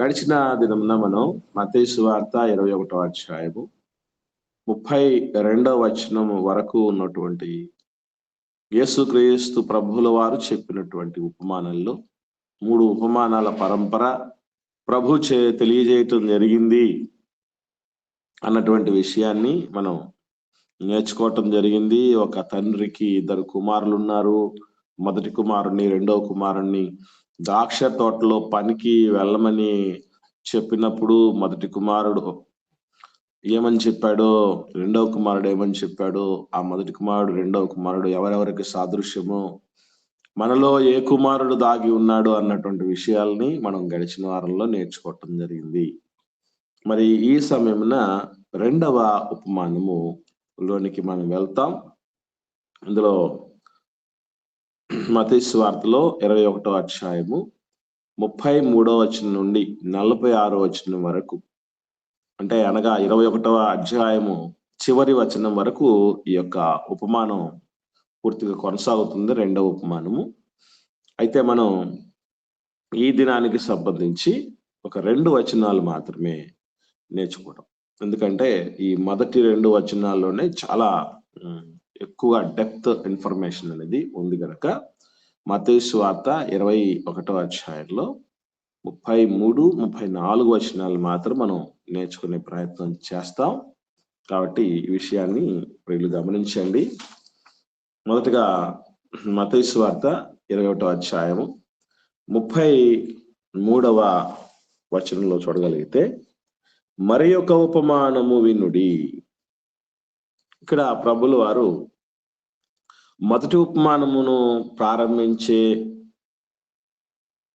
గడిచిన దినమున మనం మత్తయి సువార్త 21వ అధ్యాయము 32వ వచనం వరకు ఉన్నటువంటి యేసుక్రీస్తు ప్రభువుల వారు చెప్పినటువంటి ఉపమానంలో 3 ఉపమానాల పరంపర ప్రభు తెలియజేయటం జరిగింది అన్నటువంటి విషయాన్ని మనం నేర్చుకోవటం జరిగింది. ఒక తండ్రికి 2 కుమారులు ఉన్నారు. మొదటి కుమారుణ్ణి రెండవ కుమారుణ్ణి ద్రాక్ష తోటలో పనికి వెళ్ళమని చెప్పినప్పుడు మొదటి కుమారుడు ఏమని చెప్పాడో, రెండవ కుమారుడు ఏమని చెప్పాడో, ఆ మొదటి కుమారుడు రెండవ కుమారుడు ఎవరెవరికి సాదృశ్యమో, మనలో ఏ కుమారుడు దాగి ఉన్నాడు అన్నటువంటి విషయాల్ని మనం గడిచిన వారంలో నేర్చుకోవటం జరిగింది. మరి ఈ సమయమున 2వ ఉపమానము లోనికి మనం వెళ్తాం. అందులో మత్తయి సువార్తలో 21వ అధ్యాయము 33వ వచనం నుండి 46వ వచనం వరకు, అంటే అనగా 21వ అధ్యాయము చివరి వచనం వరకు ఈ యొక్క ఉపమానం పూర్తిగా కొనసాగుతుంది. 2వ ఉపమానము అయితే మనం ఈ దినానికి సంబంధించి ఒక 2 వచనాలు మాత్రమే నేర్చుకోవడం. ఎందుకంటే ఈ మొదటి 2 వచనాల్లోనే చాలా ఎక్కువ డెప్త్ ఇన్ఫర్మేషన్ అనేది ఉంది కనుక మత్తయి సువార్త 21వ అధ్యాయంలో 33, 34 వచనాలు మాత్రం మనం నేర్చుకునే ప్రయత్నం చేస్తాం. కాబట్టి ఈ విషయాన్ని వీళ్ళు గమనించండి. మొదటగా మత్తయి సువార్త 21వ అధ్యాయము 33వ వచనంలో చూడగలిగితే, మరి ఒక ఉపమానము వినుడి. ఇక్కడ ప్రభులు వారు మొదటి ఉపమానమును ప్రారంభించే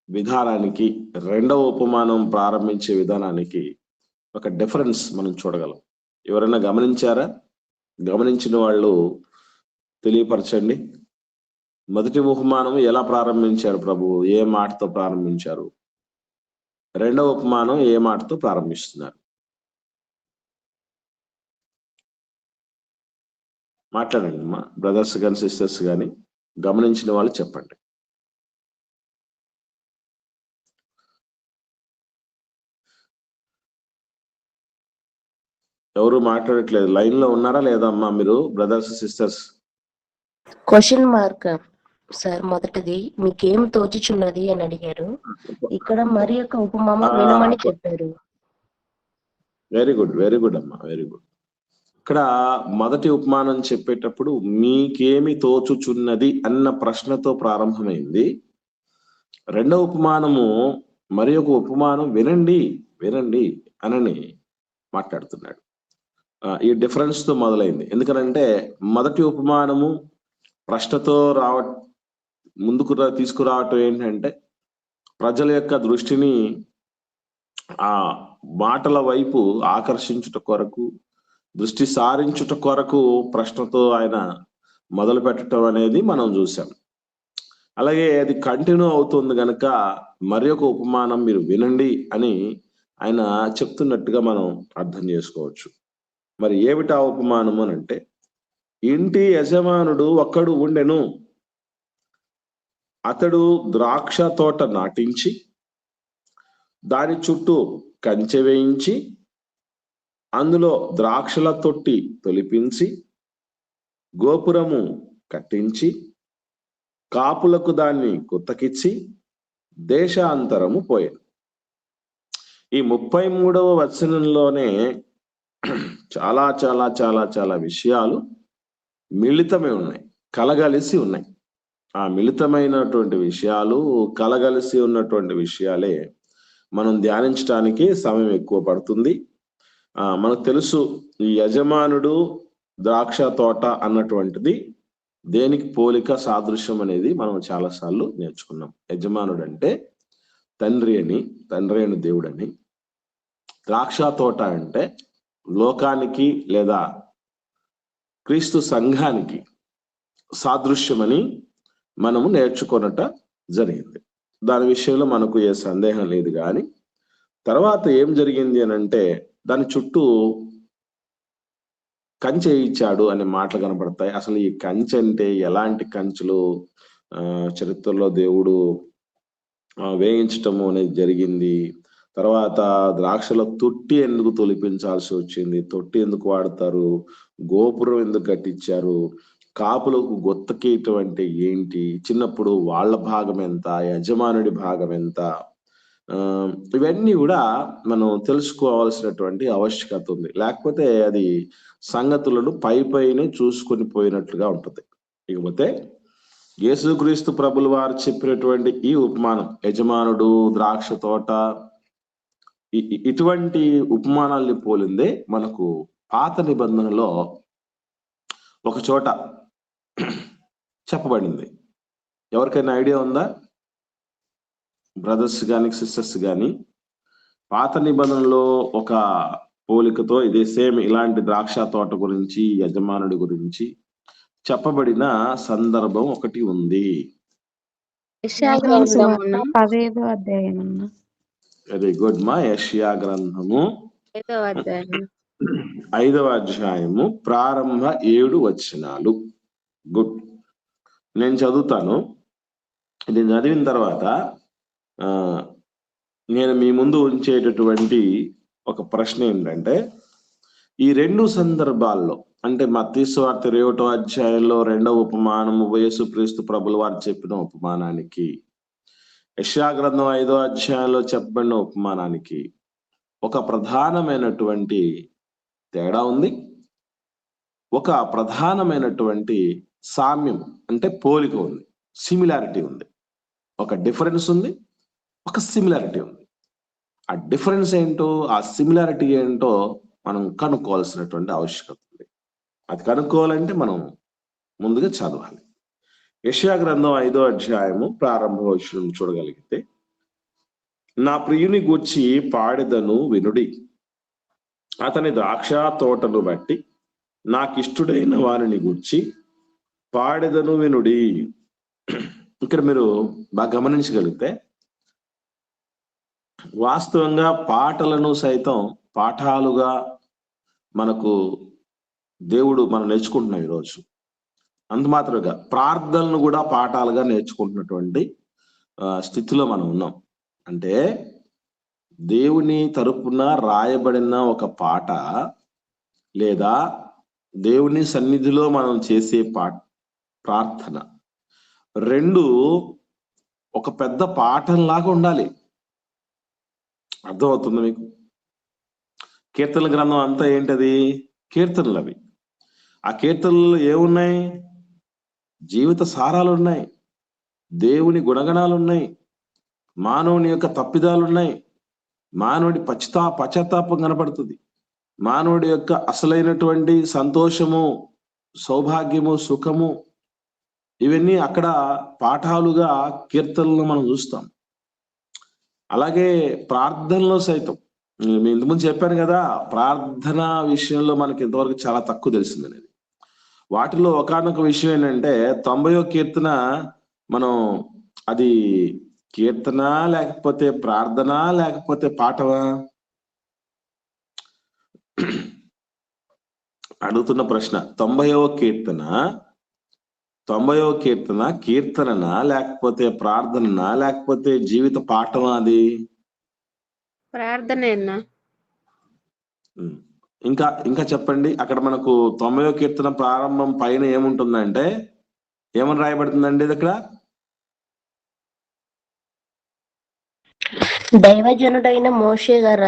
విధానానికి, 2వ ఉపమానం ప్రారంభించే విధానానికి ఒక డిఫరెన్స్ మనం చూడగలం. ఎవరైనా గమనించారా? గమనించిన వాళ్ళు తెలియపరచండి. మొదటి ఉపమానం ఎలా ప్రారంభించారు ప్రభు? ఏ మాటతో ప్రారంభించారు? 2వ ఉపమానం ఏ మాటతో ప్రారంభిస్తున్నారు? మాట్లాడండి అమ్మా, బ్రదర్స్ కానీ సిస్టర్స్ కానీ గమనించిన వాళ్ళు చెప్పండి. ఎవరు మాట్లాడట్లేదు. లైన్ లో ఉన్నారా లేదా అమ్మా మీరు brothers sisters? Question mark sir. మొదటిది మీకేం తోచుచున్నది అని అడిగారు. ఇక్కడ మరి యొక్క ఉపమానం వినమని చెప్పారు. వెరీ గుడ్, వెరీ గుడ్ అమ్మా, వెరీ గుడ్. ఇక్కడ మొదటి ఉపమానం చెప్పేటప్పుడు మీకేమి తోచుచున్నది అన్న ప్రశ్నతో ప్రారంభమైంది. 2వ ఉపమానము మరి ఒక ఉపమానం వినండి వినండి అని మాట్లాడుతున్నాడు. ఈ డిఫరెన్స్ తో మొదలైంది. ఎందుకనంటే మొదటి ఉపమానము ప్రశ్నతో ముందుకు తీసుకురావటం ఏంటంటే ప్రజల యొక్క దృష్టిని ఆ మాటల వైపు ఆకర్షించుట కొరకు, దృష్టి సారించుట కొరకు ప్రశ్నతో ఆయన మొదలు పెట్టడం అనేది మనం చూసాం. అలాగే అది కంటిన్యూ అవుతుంది కనుక మరి ఒక ఉపమానం మీరు వినండి అని ఆయన చెప్తున్నట్టుగా మనం అర్థం చేసుకోవచ్చు. మరి ఏమిటా ఉపమానం అని అంటే, ఇంటి యజమానుడు ఒక్కడు ఉండెను. అతడు ద్రాక్ష తోట నాటించి దాని చుట్టూ కంచె వేయించి అందులో ద్రాక్షల తొట్టి తొలిపించి గోపురము కట్టించి కాపులకు దాన్ని గుత్తకిచ్చి దేశాంతరము పోయాను. ఈ 33వ వచనంలోనే చాలా చాలా చాలా చాలా విషయాలు మిళితమై ఉన్నాయి, కలగలిసి ఉన్నాయి. ఆ మిళితమైనటువంటి విషయాలు, కలగలిసి ఉన్నటువంటి విషయాలే మనం ధ్యానించడానికి సమయం ఎక్కువ పడుతుంది. మనకు తెలుసు ఈ యజమానుడు ద్రాక్ష తోట అన్నటువంటిది దేనికి పోలిక, సాదృశ్యం అనేది మనం చాలాసార్లు నేర్చుకున్నాం. యజమానుడు అంటే తండ్రి అయిన దేవుడని, ద్రాక్ష తోట అంటే లోకానికి లేదా క్రీస్తు సంఘానికి సాదృశ్యమని మనము నేర్చుకున్నట జరిగింది. దాని విషయంలో మనకు ఏ సందేహం లేదు. కానీ తర్వాత ఏం జరిగింది అని అంటే, దాని చుట్టూ కంచె ఇచ్చాడు అనే మాటలు కనపడతాయి. అసలు ఈ కంచె అంటే ఎలాంటి కంచెలు చరిత్రలో దేవుడు వేయించటము అనేది జరిగింది. తర్వాత ద్రాక్షల తొట్టి ఎందుకు తొలిపించాల్సి వచ్చింది, తొట్టి ఎందుకు వాడతారు, గోపురం ఎందుకు కట్టించారు, కాపులకు గొత్తకీయటం అంటే ఏంటి, చిన్నప్పుడు వాళ్ళ భాగం ఎంత, యజమానుడి భాగం ఎంత, ఇవన్నీ కూడా మనం తెలుసుకోవాల్సినటువంటి ఆవశ్యకత ఉంది. లేకపోతే అది సంగతులను పైనే చూసుకొని పోయినట్లుగా ఉంటుంది. ఇకపోతే యేసుక్రీస్తు ప్రభులు వారు చెప్పినటువంటి ఈ ఉపమానం, యజమానుడు, ద్రాక్ష తోట, ఇటువంటి ఉపమానాల్ని పోలిందే మనకు పాత నిబంధనలో ఒక చోట చెప్పబడింది. ఎవరికైనా ఐడియా ఉందా? బ్రదర్స్ కానీ సిస్టర్స్ కానీ, పాత నిబంధనలో ఒక పోలికతో ఇదే సేమ్ ఇలాంటి ద్రాక్ష తోట గురించి, యజమానుడి గురించి చెప్పబడిన సందర్భం ఒకటి ఉంది. వెరీ గుడ్ మా. యెషయా గ్రంథము 5వ అధ్యాయము ప్రారంభ 7 వచనాలు. గుడ్. నేను చదువుతాను. ఇది చదివిన తర్వాత నేను మీ ముందు ఉంచేటటువంటి ఒక ప్రశ్న ఏంటంటే, ఈ రెండు సందర్భాల్లో, అంటే మత్తయి సువార్త 21వ అధ్యాయంలో 2వ ఉపమానము, యేసుక్రీస్తు ప్రభుల వారు చెప్పిన ఉపమానానికి, యెషయా గ్రంథం 5వ అధ్యాయంలో చెప్పబడిన ఉపమానానికి ఒక ప్రధానమైనటువంటి తేడా ఉంది. ఒక ప్రధానమైనటువంటి సామ్యం అంటే పోలిక ఉంది, సిమిలారిటీ ఉంది. ఒక డిఫరెన్స్ ఉంది, ఒక సిమిలారిటీ ఉంది. ఆ డిఫరెన్స్ ఏంటో, ఆ సిమిలారిటీ ఏంటో మనం కనుక్కోవాల్సినటువంటి ఆవశ్యకత ఉంది. అది కనుక్కోవాలంటే మనం ముందుగా చదవాలి. యెషయా గ్రంథం 5వ అధ్యాయము ప్రారంభ వచనం చూడగలిగితే, నా ప్రియుని గూర్చి పాడెదను వినుడి, అతని ద్రాక్ష తోటను బట్టి నాకిష్టుడైన వారిని గూర్చి పాడెదను వినుడి. ఇక్కడ మీరు బాగా గమనించగలిగితే, వాస్తవంగా పాటలను సైతం పాఠాలుగా మనకు దేవుడు మనం నేర్చుకుంటున్నాం ఈరోజు. అంత మాత్రమే ప్రార్థనలు కూడా పాఠాలుగా నేర్చుకుంటున్నటువంటి స్థితిలో మనం ఉన్నాం. అంటే దేవుని తరపున రాయబడిన ఒక పాట, లేదా దేవుని సన్నిధిలో మనం చేసే ప్రార్థన, రెండు ఒక పెద్ద పాఠంలాగా ఉండాలి. అర్థమవుతుంది మీకు? కీర్తనల గ్రంథం అంతా ఏంటది? కీర్తనలు. అవి ఆ కీర్తనలు ఏమున్నాయి? జీవిత సారాలు ఉన్నాయి, దేవుని గుణగణాలు ఉన్నాయి, మానవుని యొక్క తప్పిదాలు ఉన్నాయి, మానవుడి పశ్చాత్తాపం కనపడుతుంది, మానవుడి యొక్క అసలైనటువంటి సంతోషము, సౌభాగ్యము, సుఖము, ఇవన్నీ అక్కడ పాఠాలుగా కీర్తనలను మనం చూస్తాం. అలాగే ప్రార్థనలో సైతం నేను ఇంతకుముందు చెప్పాను కదా, ప్రార్థన విషయంలో మనకి ఇంతవరకు చాలా తక్కువ తెలిసిందనేది. వాటిలో ఒకానొక విషయం ఏంటంటే, 90వ కీర్తన మనం, అది కీర్తన లేకపోతే ప్రార్థన లేకపోతే పాఠమా అడుగుతున్న ప్రశ్న. 90వ కీర్తన కీర్తననా లేకపోతే ప్రార్థననా లేకపోతే జీవిత పాఠమా? అది ప్రార్థనేనా? ఇంకా చెప్పండి. అక్కడ మనకు 90వ కీర్తన ప్రారంభం పైన ఏముంటుందంటే, ఏమని రాయబడుతుందండి? ఇది అక్కడ దైవజనుడైన మోషే గారు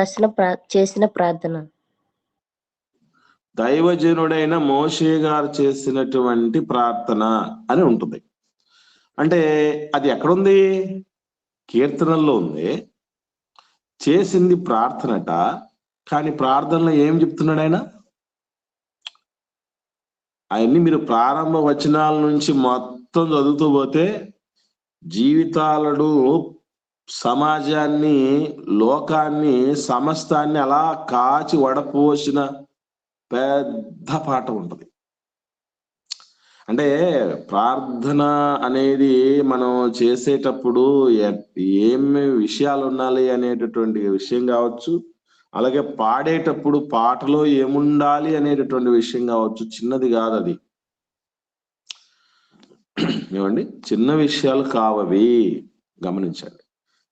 చేసిన ప్రార్థన. దైవజనుడైన మోషే గారు చేసినటువంటి ప్రార్థన అని ఉంటుంది. అంటే అది ఎక్కడుంది? కీర్తనల్లో ఉంది. చేసింది ప్రార్థనట, కానీ ప్రార్థనలో ఏం చెప్తున్నాడు ఆయన? అవన్నీ మీరు ప్రారంభ వచనాల నుంచి మొత్తం చదువుతూ పోతే, జీవితాలను, సమాజాన్ని, లోకాన్ని, సమస్తాన్ని అలా కాచి వడపోసిన పెద్ద పాఠం ఉంటుంది. అంటే ప్రార్థన అనేది మనం చేసేటప్పుడు ఏమి విషయాలు ఉండాలి అనేటటువంటి విషయం కావచ్చు, అలాగే పాడేటప్పుడు పాటలో ఏముండాలి అనేటటువంటి విషయం కావచ్చు. చిన్నది కాదు అది. ఏమండి? చిన్న విషయాలు కావవి, గమనించండి.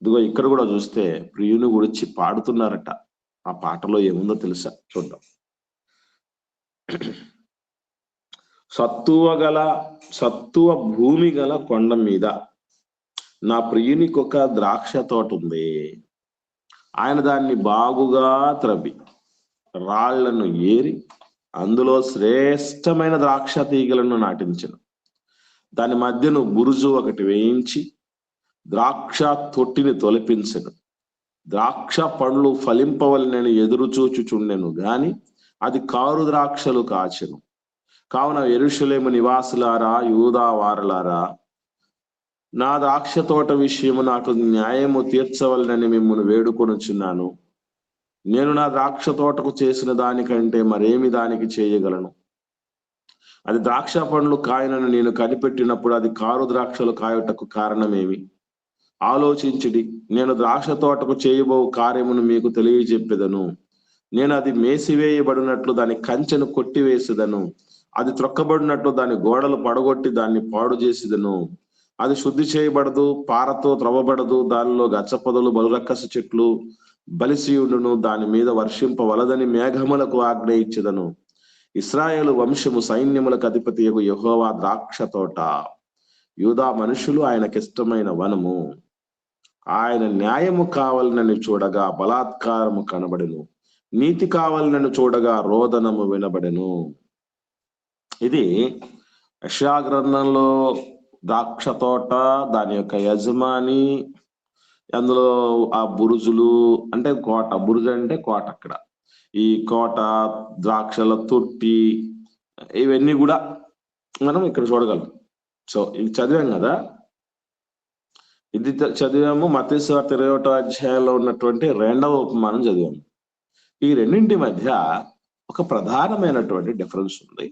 ఇదిగో ఇక్కడ కూడా చూస్తే ప్రియుని గురించి పాడుతున్నారట. ఆ పాటలో ఏముందో తెలుసా? చూద్దాం. సత్తువ భూమి గల కొండ మీద నా ప్రియునికి ఒక ద్రాక్ష తోట ఉంది. ఆయన దాన్ని బాగుగా త్రవ్వి రాళ్లను ఏరి అందులో శ్రేష్టమైన ద్రాక్ష తీగలను నాటించెను. దాని మధ్యను బురుజు ఒకటి వేయించి ద్రాక్ష తొట్టిని తొలపించెను. ద్రాక్ష పండ్లు ఫలింపవలనని ఎదురు చూచుచుండెను గాని అది కారు ద్రాక్షలు కాచెను. కావున యెరూషలేము నివాసులారా, యూదా వారలారా, నా ద్రాక్ష తోట విషయము నాకు న్యాయము తీర్చవలనని మిమ్మల్ని వేడుకొనుచున్నాను. నేను నా ద్రాక్ష తోటకు చేసిన దానికంటే మరేమి దానికి చేయగలను? అది ద్రాక్ష పండ్లు కాయనని నేను కనిపెట్టినప్పుడు అది కారు ద్రాక్షలు కాయుటకు కారణమేమి? ఆలోచించుడి. నేను ద్రాక్ష తోటకు చేయబో కార్యమును మీకు తెలియజెప్పెదను. నేను అది మేసివేయబడినట్లు దాని కంచెను కొట్టివేసేదను. అది త్రొక్కబడినట్లు దాని గోడలు పడగొట్టి దాన్ని పాడు చేసేదను. అది శుద్ధి చేయబడదు, పారతో త్రవ్వబడదు. దానిలో గచ్చపొదలు, బలురక్కస చెట్లు బలిసియుండును. దాని మీద వర్షింపవలదని మేఘములకు ఆజ్ఞ ఇచ్చెదను. ఇశ్రాయేలు వంశము సైన్యములకు అధిపతియగు యెహోవా ద్రాక్ష తోట, యూదా మనుషులు ఆయనకిష్టమైన వనము. ఆయన న్యాయము కావాలనని చూడగా బలాత్కారము కనబడెను, నీతి కావాలనని చూడగా రోదనము వినబడెను. ఇది యెషయా గ్రంథంలో ద్రాక్ష తోట, దాని యొక్క యజమాని, అందులో ఆ బురుజులు అంటే కోట, బురుజు అంటే కోట. అక్కడ ఈ కోట, ద్రాక్షల తొట్టి, ఇవన్నీ కూడా మనం ఇక్కడ చూడగలం. సో ఇది చదివాం కదా, ఇది చదివాము. మత్తయి సువార్త 21వ అధ్యాయంలో ఉన్నటువంటి 2వ ఉపమానం చదివాము. ఈ రెండింటి మధ్య ఒక ప్రధానమైనటువంటి డిఫరెన్స్ ఉంది.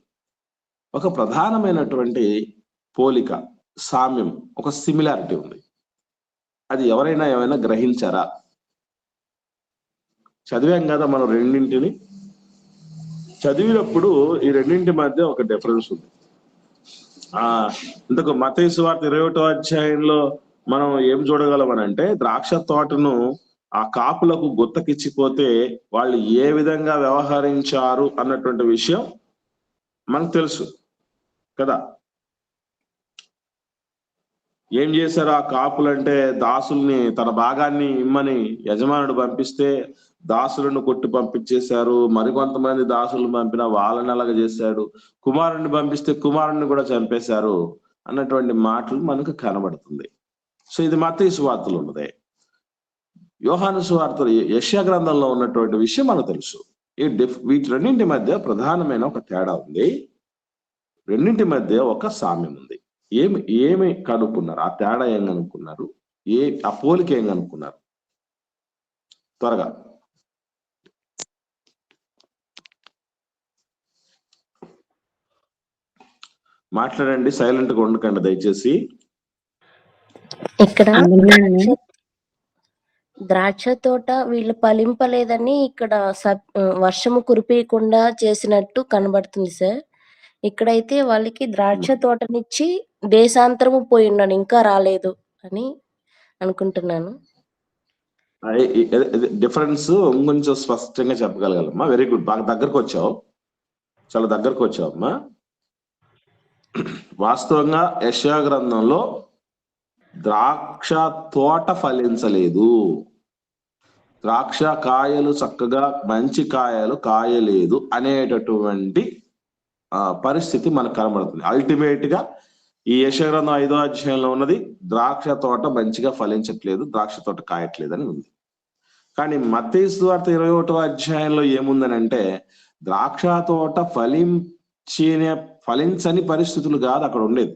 ఒక ప్రధానమైనటువంటి పోలిక, సామ్యం, ఒక సిమిలారిటీ ఉంది. అది ఎవరైనా ఏమైనా గ్రహించారా? చదివాం కదా మనం రెండింటిని. చదివినప్పుడు ఈ రెండింటి మధ్య ఒక డిఫరెన్స్ ఉంది. ఇంతకు మత్తయి సువార్త 21వ అధ్యాయంలో మనం ఏం చూడగలమనంటే, ద్రాక్ష తోటను ఆ కాపులకు గుత్తకిచ్చిపోతే వాళ్ళు ఏ విధంగా వ్యవహరించారు అన్నటువంటి విషయం మనకు తెలుసు కదా. ఏం చేశారు ఆ కాపులంటే, దాసుల్ని తన భాగాన్ని ఇమ్మని యజమానుడు పంపిస్తే దాసులను కొట్టి పంపించేశారు. మరికొంతమంది దాసులను పంపిన వాళ్ళని అలాగ చేశాడు. కుమారుణ్ణి పంపిస్తే కుమారుణ్ణి కూడా చంపేశారు అన్నటువంటి మాటలు మనకు కనబడుతుంది. సో ఇది మత్తయి సువార్తలో ఉన్నదే. యోహాను సువార్తలో, యెషయా గ్రంథంలో ఉన్నటువంటి విషయం మనకు తెలుసు. వీటి రెండింటి మధ్య ప్రధానమైన ఒక తేడా ఉంది. రెండింటి మధ్య ఒక సామ్యం ఉంది. ఏమి కనుక్కున్నారు? ఆ తేడా ఏం కనుక్కున్నారు? ఆ పోలిక ఏం కనుక్కున్నారు? త్వరగా మాట్లాడండి, సైలెంట్ గా ఉండకండి దయచేసి. ఇక్కడ ద్రాక్ష తోట వీళ్ళు ఫలింపలేదని ఇక్కడ వర్షము కురిపీయకుండా చేసినట్టు కనబడుతుంది సార్. ఇక్కడైతే వాళ్ళకి ద్రాక్ష తోటనిచ్చి దేశాంతరము పోయి ఉన్నాను, ఇంకా రాలేదు అని అనుకుంటున్నాను. డిఫరెన్స్ ఇంకొంచెం స్పష్టంగా చెప్పగలగలమ్మా? వెరీ గుడ్, బాగా దగ్గరకు వచ్చావు, చాలా దగ్గరకు వచ్చావు అమ్మా. వాస్తవంగా యెషయా గ్రంథంలో ద్రాక్ష తోట ఫలించలేదు, ద్రాక్ష కాయలు చక్కగా మంచి కాయలు కాయలేదు అనేటటువంటి పరిస్థితి మనకు కనబడుతుంది. అల్టిమేట్ గా ఈ యెషయా గ్రంథం 5వ అధ్యాయంలో ఉన్నది ద్రాక్ష తోట మంచిగా ఫలించట్లేదు, ద్రాక్ష తోట కాయట్లేదు అని ఉంది. కానీ మత్తయి సువార్త 21వ అధ్యాయంలో ఏముందనంటే, ద్రాక్ష తోట ఫలించని పరిస్థితులు కాదు అక్కడ ఉండేది.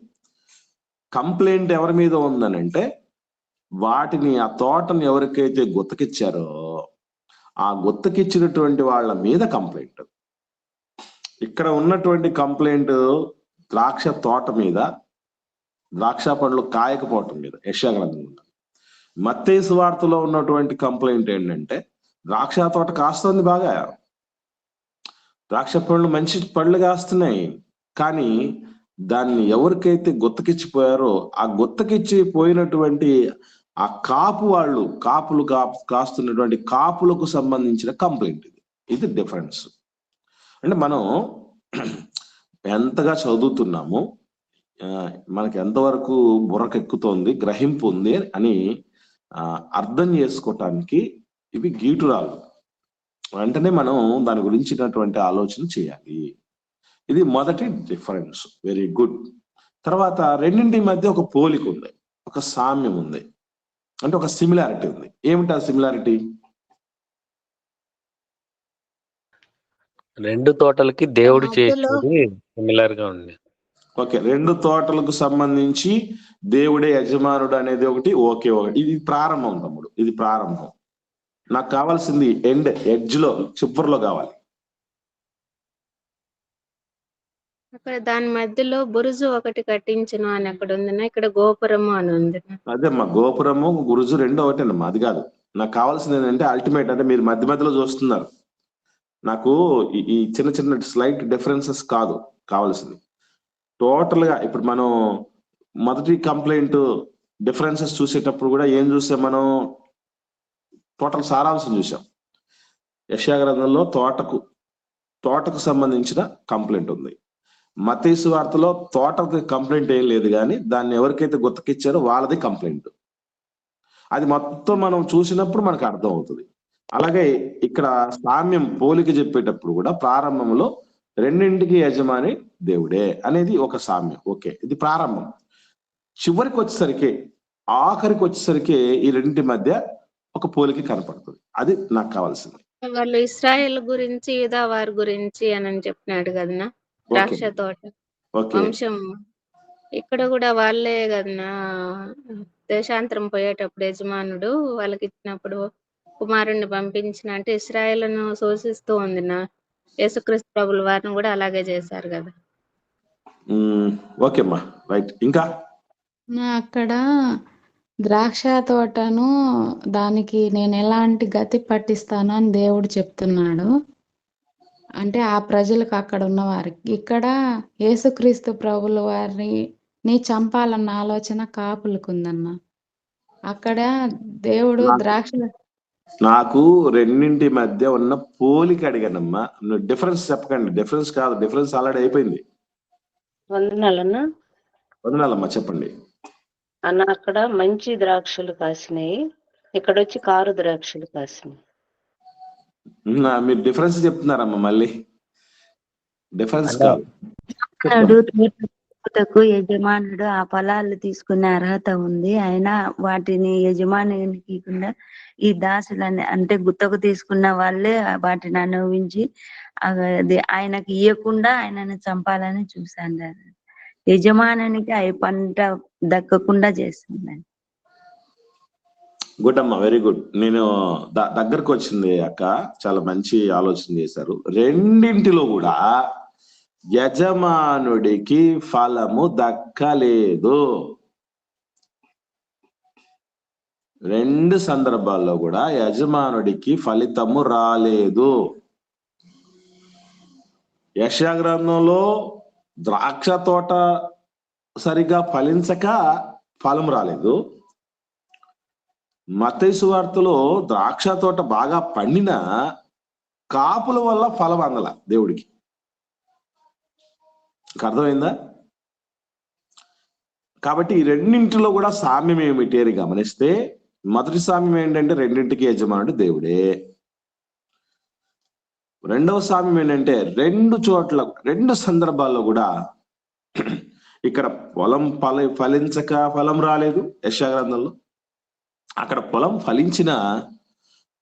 కంప్లైంట్ ఎవరి మీద ఉందనంటే, వాటిని, ఆ తోటని ఎవరికైతే గుత్తకిచ్చారో ఆ గుత్తకిచ్చినటువంటి వాళ్ళ మీద కంప్లైంట్. ఇక్కడ ఉన్నటువంటి కంప్లైంట్ ద్రాక్ష తోట మీద, ద్రాక్ష పండ్లు కాయకపోవటం మీద యెషయా గ్రంథంలో. మత్తయి సువార్తలో ఉన్నటువంటి కంప్లైంట్ ఏంటంటే, ద్రాక్ష తోట కాస్తుంది బాగా, ద్రాక్ష పండ్లు మంచి పళ్ళు కాస్తున్నాయి, కానీ దాన్ని ఎవరికైతే గుత్తకిచ్చిపోయారో ఆ గుత్తకిచ్చి పోయినటువంటి ఆ కాపు వాళ్ళు కాపులు కాస్తున్నటువంటి కాపులకు సంబంధించిన కంప్లైంట్ ఇది డిఫరెన్స్. అంటే మనం ఎంతగా చదువుతున్నాము, మనకి ఎంతవరకు బుర్రకెక్కుతోంది, గ్రహింపు ఉంది అని అర్థం చేసుకోవటానికి ఇవి గీటురాలు. వెంటనే మనం దాని గురించినటువంటి ఆలోచన చేయాలి. ఇది మొదటి డిఫరెన్స్. Very good. తర్వాత రెండింటి మధ్య ఒక పోలిక ఉంది, ఒక సామ్యం ఉంది, అంటే ఒక సిమిలారిటీ ఉంది. ఏమిటి ఆ సిమిలారిటీ? రెండు తోటలకి దేవుడు చేసేది సిమిలర్ గా ఉంది. ఓకే, రెండు తోటలకు సంబంధించి దేవుడే యజమానుడు అనేది ఒకటి. ఓకే, ఒకటి ఇది ప్రారంభం తమ్ముడు, ఇది ప్రారంభం. నాకు కావాల్సింది ఎడ్జ్ లో, చివరిలో కావాలి. అక్కడ దాని మధ్యలో బురుజు ఒకటి కట్టించను అని అక్కడ ఉంది, ఇక్కడ గోపురము అని ఉంది. అదేమ్మా, గోపురము గురుజు రెండు ఒకటేనమ్మా, అది కాదు. నాకు కావాల్సింది ఏంటంటే అల్టిమేట్, అంటే మీరు మధ్య మధ్యలో చూస్తున్నారు. నాకు ఈ చిన్న చిన్న స్లైట్ డిఫరెన్సెస్ కాదు కావాల్సింది. టోటల్ గా ఇప్పుడు మనం మొదటి కంప్లైంట్ డిఫరెన్సెస్ చూసేటప్పుడు కూడా ఏం చూసాం మనం? టోటల్ సారాంశం చూసాం. యెషయా గ్రంథంలో తోటకు సంబంధించిన కంప్లైంట్ ఉంది. మత్తయి సువార్తలో తోటకు కంప్లైంట్ ఏం లేదు, కానీ దాన్ని ఎవరికైతే గుత్తకిచ్చారో వాళ్ళది కంప్లైంట్. అది మొత్తం మనం చూసినప్పుడు మనకు అర్థం అవుతుంది. అలాగే ఇక్కడ సామ్యం పోలిక చెప్పేటప్పుడు కూడా ప్రారంభంలో రెండింటికి యజమాని దేవుడే అనేది ఒక సామ్యం. ఓకే, ఇది ప్రారంభం. చివరికి వచ్చేసరికి, ఆఖరికి వచ్చేసరికి ఈ రెండింటి మధ్య ఒక పోలిక కనపడుతుంది. అది నాకు కావాల్సింది. వాళ్ళు ఇశ్రాయేల్ గురించి, యూదా వారి గురించి అని చెప్పినాడు కదనా, ద్రాక్ష తోట వంశం. ఇక్కడ కూడా వాళ్ళే కదనా దేశాంతరం పోయేటప్పుడు యజమానుడు వాళ్ళకి ఇచ్చినప్పుడు కుమారుణ్ణి పంపించిన, అంటే ఇశ్రాయేలును శోషిస్తూ ఉంది నా యేసుక్రీస్తు ప్రభుల వారిని కూడా అలాగే చేశారు కదా. ఓకే అమ్మా, రైట్. ఇంకా అక్కడ ద్రాక్ష తోటను దానికి నేను ఎలాంటి గతి పట్టిస్తాను అని దేవుడు చెప్తున్నాడు. అంటే ఆ ప్రజలకు, అక్కడ ఉన్న వారికి. ఇక్కడ యేసుక్రీస్తు ప్రభుల వారిని చంపాలన్న ఆలోచన కాపులకు ఉందన్న. అక్కడ దేవుడు నాకు రెండింటి మధ్య ఉన్న పోలిక అడిగానమ్మా. డిఫరెన్స్ చెప్పకండి. డిఫరెన్స్ కాదు, డిఫరెన్స్ ఆల్రెడీ అయిపోయింది. వందనాలమ్మా, చెప్పండి అన్న. అక్కడ మంచి ద్రాక్షలు కాసినాయి, ఇక్కడ వచ్చి కారు ద్రాక్షలు కాసినాయి. మీరు డిఫరెన్స్ చెప్తున్నారమ్మా, మళ్ళీ డిఫరెన్స్ కాదు. యజమానుడు ఆ ఫలాలు తీసుకునే అర్హత ఉంది, అయినా వాటిని యజమానికి ఇవ్వకుండా ఈ దాసులని, అంటే గుత్తకు తీసుకున్న వాళ్ళే వాటిని అనుభవించి ఆయనకి ఇవ్వకుండా ఆయనను చంపాలని చూశాను. యజమానికి అవి పంట దక్కకుండా చేస్తుందని. గుడ్ అమ్మా, వెరీ గుడ్. నేను దగ్గరకు వచ్చింది అక్క, చాలా మంచి ఆలోచన చేశారు. రెండింటిలో కూడా యజమానుడికి ఫలము దక్కలేదు. రెండు సందర్భాల్లో కూడా యజమానుడికి ఫలితము రాలేదు. యెషయా గ్రంథంలో ద్రాక్ష తోట సరిగా ఫలించక ఫలం రాలేదు. మత్తయి సువార్తలో ద్రాక్ష తోట బాగా పండిన కాపుల వల్ల ఫలం అందల దేవుడికి. అర్థమైందా? కాబట్టి ఈ రెండింటిలో కూడా సామ్యం ఏమిటి అని గమనిస్తే, మొదటి సామ్యం ఏంటంటే రెండింటికి యజమానుడు దేవుడే. రెండవ సామ్యం ఏంటంటే రెండు సందర్భాల్లో కూడా ఇక్కడ పొలం ఫలించక ఫలం రాలేదు యెషయా గ్రంథంలో. అక్కడ పొలం ఫలించిన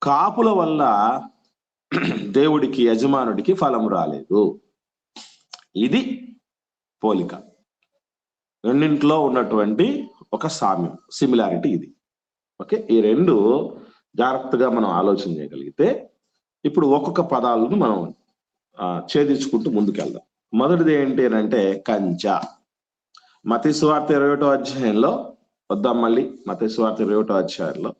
కాపుల వల్ల దేవుడికి, యజమానుడికి ఫలం రాలేదు. ఇది పోలిక. రెండింటిలో ఉన్నటువంటి ఒక సామ్యం, సిమిలారిటీ ఇది. ఓకే, ఈ రెండు జాగ్రత్తగా మనం ఆలోచన చేయగలిగితే ఇప్పుడు ఒక్కొక్క పదాలను మనం ఛేదించుకుంటూ ముందుకెళ్దాం. మొదటిది ఏంటి అని అంటే కంచె. మత్తయి సువార్త 21వ అధ్యాయంలో వద్దాం. మళ్ళీ మత్తయి సువార్త 21వ అధ్యాయంలో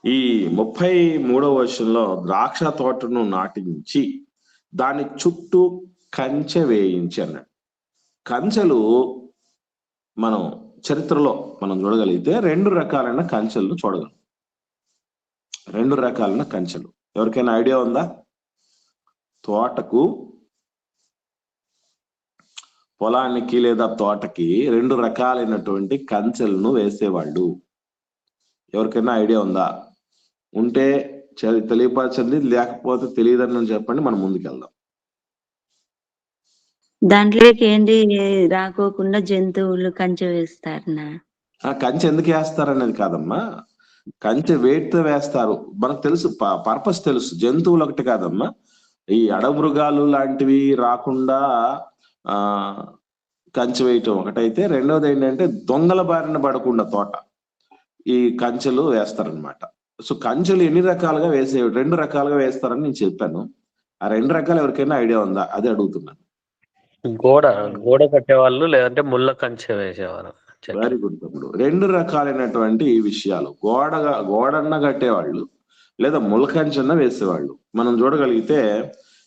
ఈ 33వ వచనంలో ద్రాక్ష తోటను నాటించి దాని చుట్టూ కంచె వేయించి అన్నాడు. కంచెలు మనం చరిత్రలో మనం చూడగలిగితే 2 రకాలైన కంచెలను చూడగలం. 2 రకాలైన కంచెలు. ఎవరికైనా ఐడియా ఉందా? తోటకు, పొలానికి లేదా తోటకి 2 రకాలైనటువంటి కంచెలను వేసేవాళ్ళు. ఎవరికైనా ఐడియా ఉందా? ఉంటే తెలియపరచండి, లేకపోతే తెలియదని చెప్పండి, మనం ముందుకెళ్దాం. దాంట్లోకి ఏంటి రాకోకుండా జంతువులు కంచె వేస్తారనా? కంచె ఎందుకు వేస్తారనేది కాదమ్మా, కంచె వేటితో వేస్తారు మనకు తెలుసు, పర్పస్ తెలుసు. జంతువులు ఒకటి కాదమ్మా, ఈ అడమృగాలు లాంటివి రాకుండా కంచె వేయటం ఒకటైతే, రెండవది ఏంటంటే దొంగల బారిన పడకుండా తోట ఈ కంచెలు వేస్తారనమాట. సో కంచెలు ఎన్ని రకాలుగా 2 రకాలుగా వేస్తారని నేను చెప్పాను. ఆ 2 రకాలు ఎవరికైనా ఐడియా ఉందా? అది అడుగుతున్నాను. గోడ కట్టేవాళ్ళు, లేదంటే ముళ్ళ కంచె వేసేవారు. వెరీ గుడ్ తమ్ముడు. 2 రకాలైనటువంటి విషయాలు, గోడన్న కట్టేవాళ్ళు లేదా ములకంచెన్న వేసేవాళ్ళు. మనం చూడగలిగితే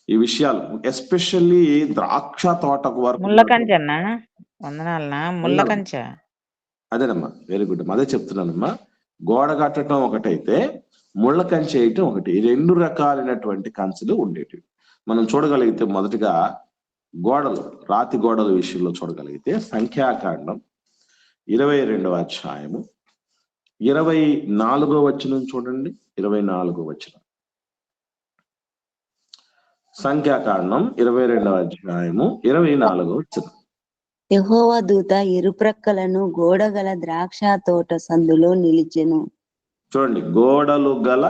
ఈ విషయాలు ఎస్పెషల్లీ ద్రాక్ష తోటకు వరకు. ముళ్ళకంచెన్నా? వందనాలనా? ముళ్ళకంచె. అదేనమ్మా, వెరీ గుడ్ అమ్మా, అదే చెప్తున్నానమ్మా. గోడ కట్టడం ఒకటైతే ముళ్ళ కంచె వేయటం ఒకటి. ఈ 2 రకాలైనటువంటి కంచెలు ఉండేటివి. మనం చూడగలిగితే మొదటిగా గోడలు, రాతి గోడల విషయంలో చూడగలిగితే సంఖ్యాకాండం 22వ అధ్యాయము 24వ వచనం చూడండి. 24వ వచనం, సంఖ్యాకాండం 22వ అధ్యాయము 24వ వచనం. యెహోవా దూత ఇరుప్రక్కలను గోడగల ద్రాక్ష తోట సందులో నిలిచెను. చూడండి, గోడలు గల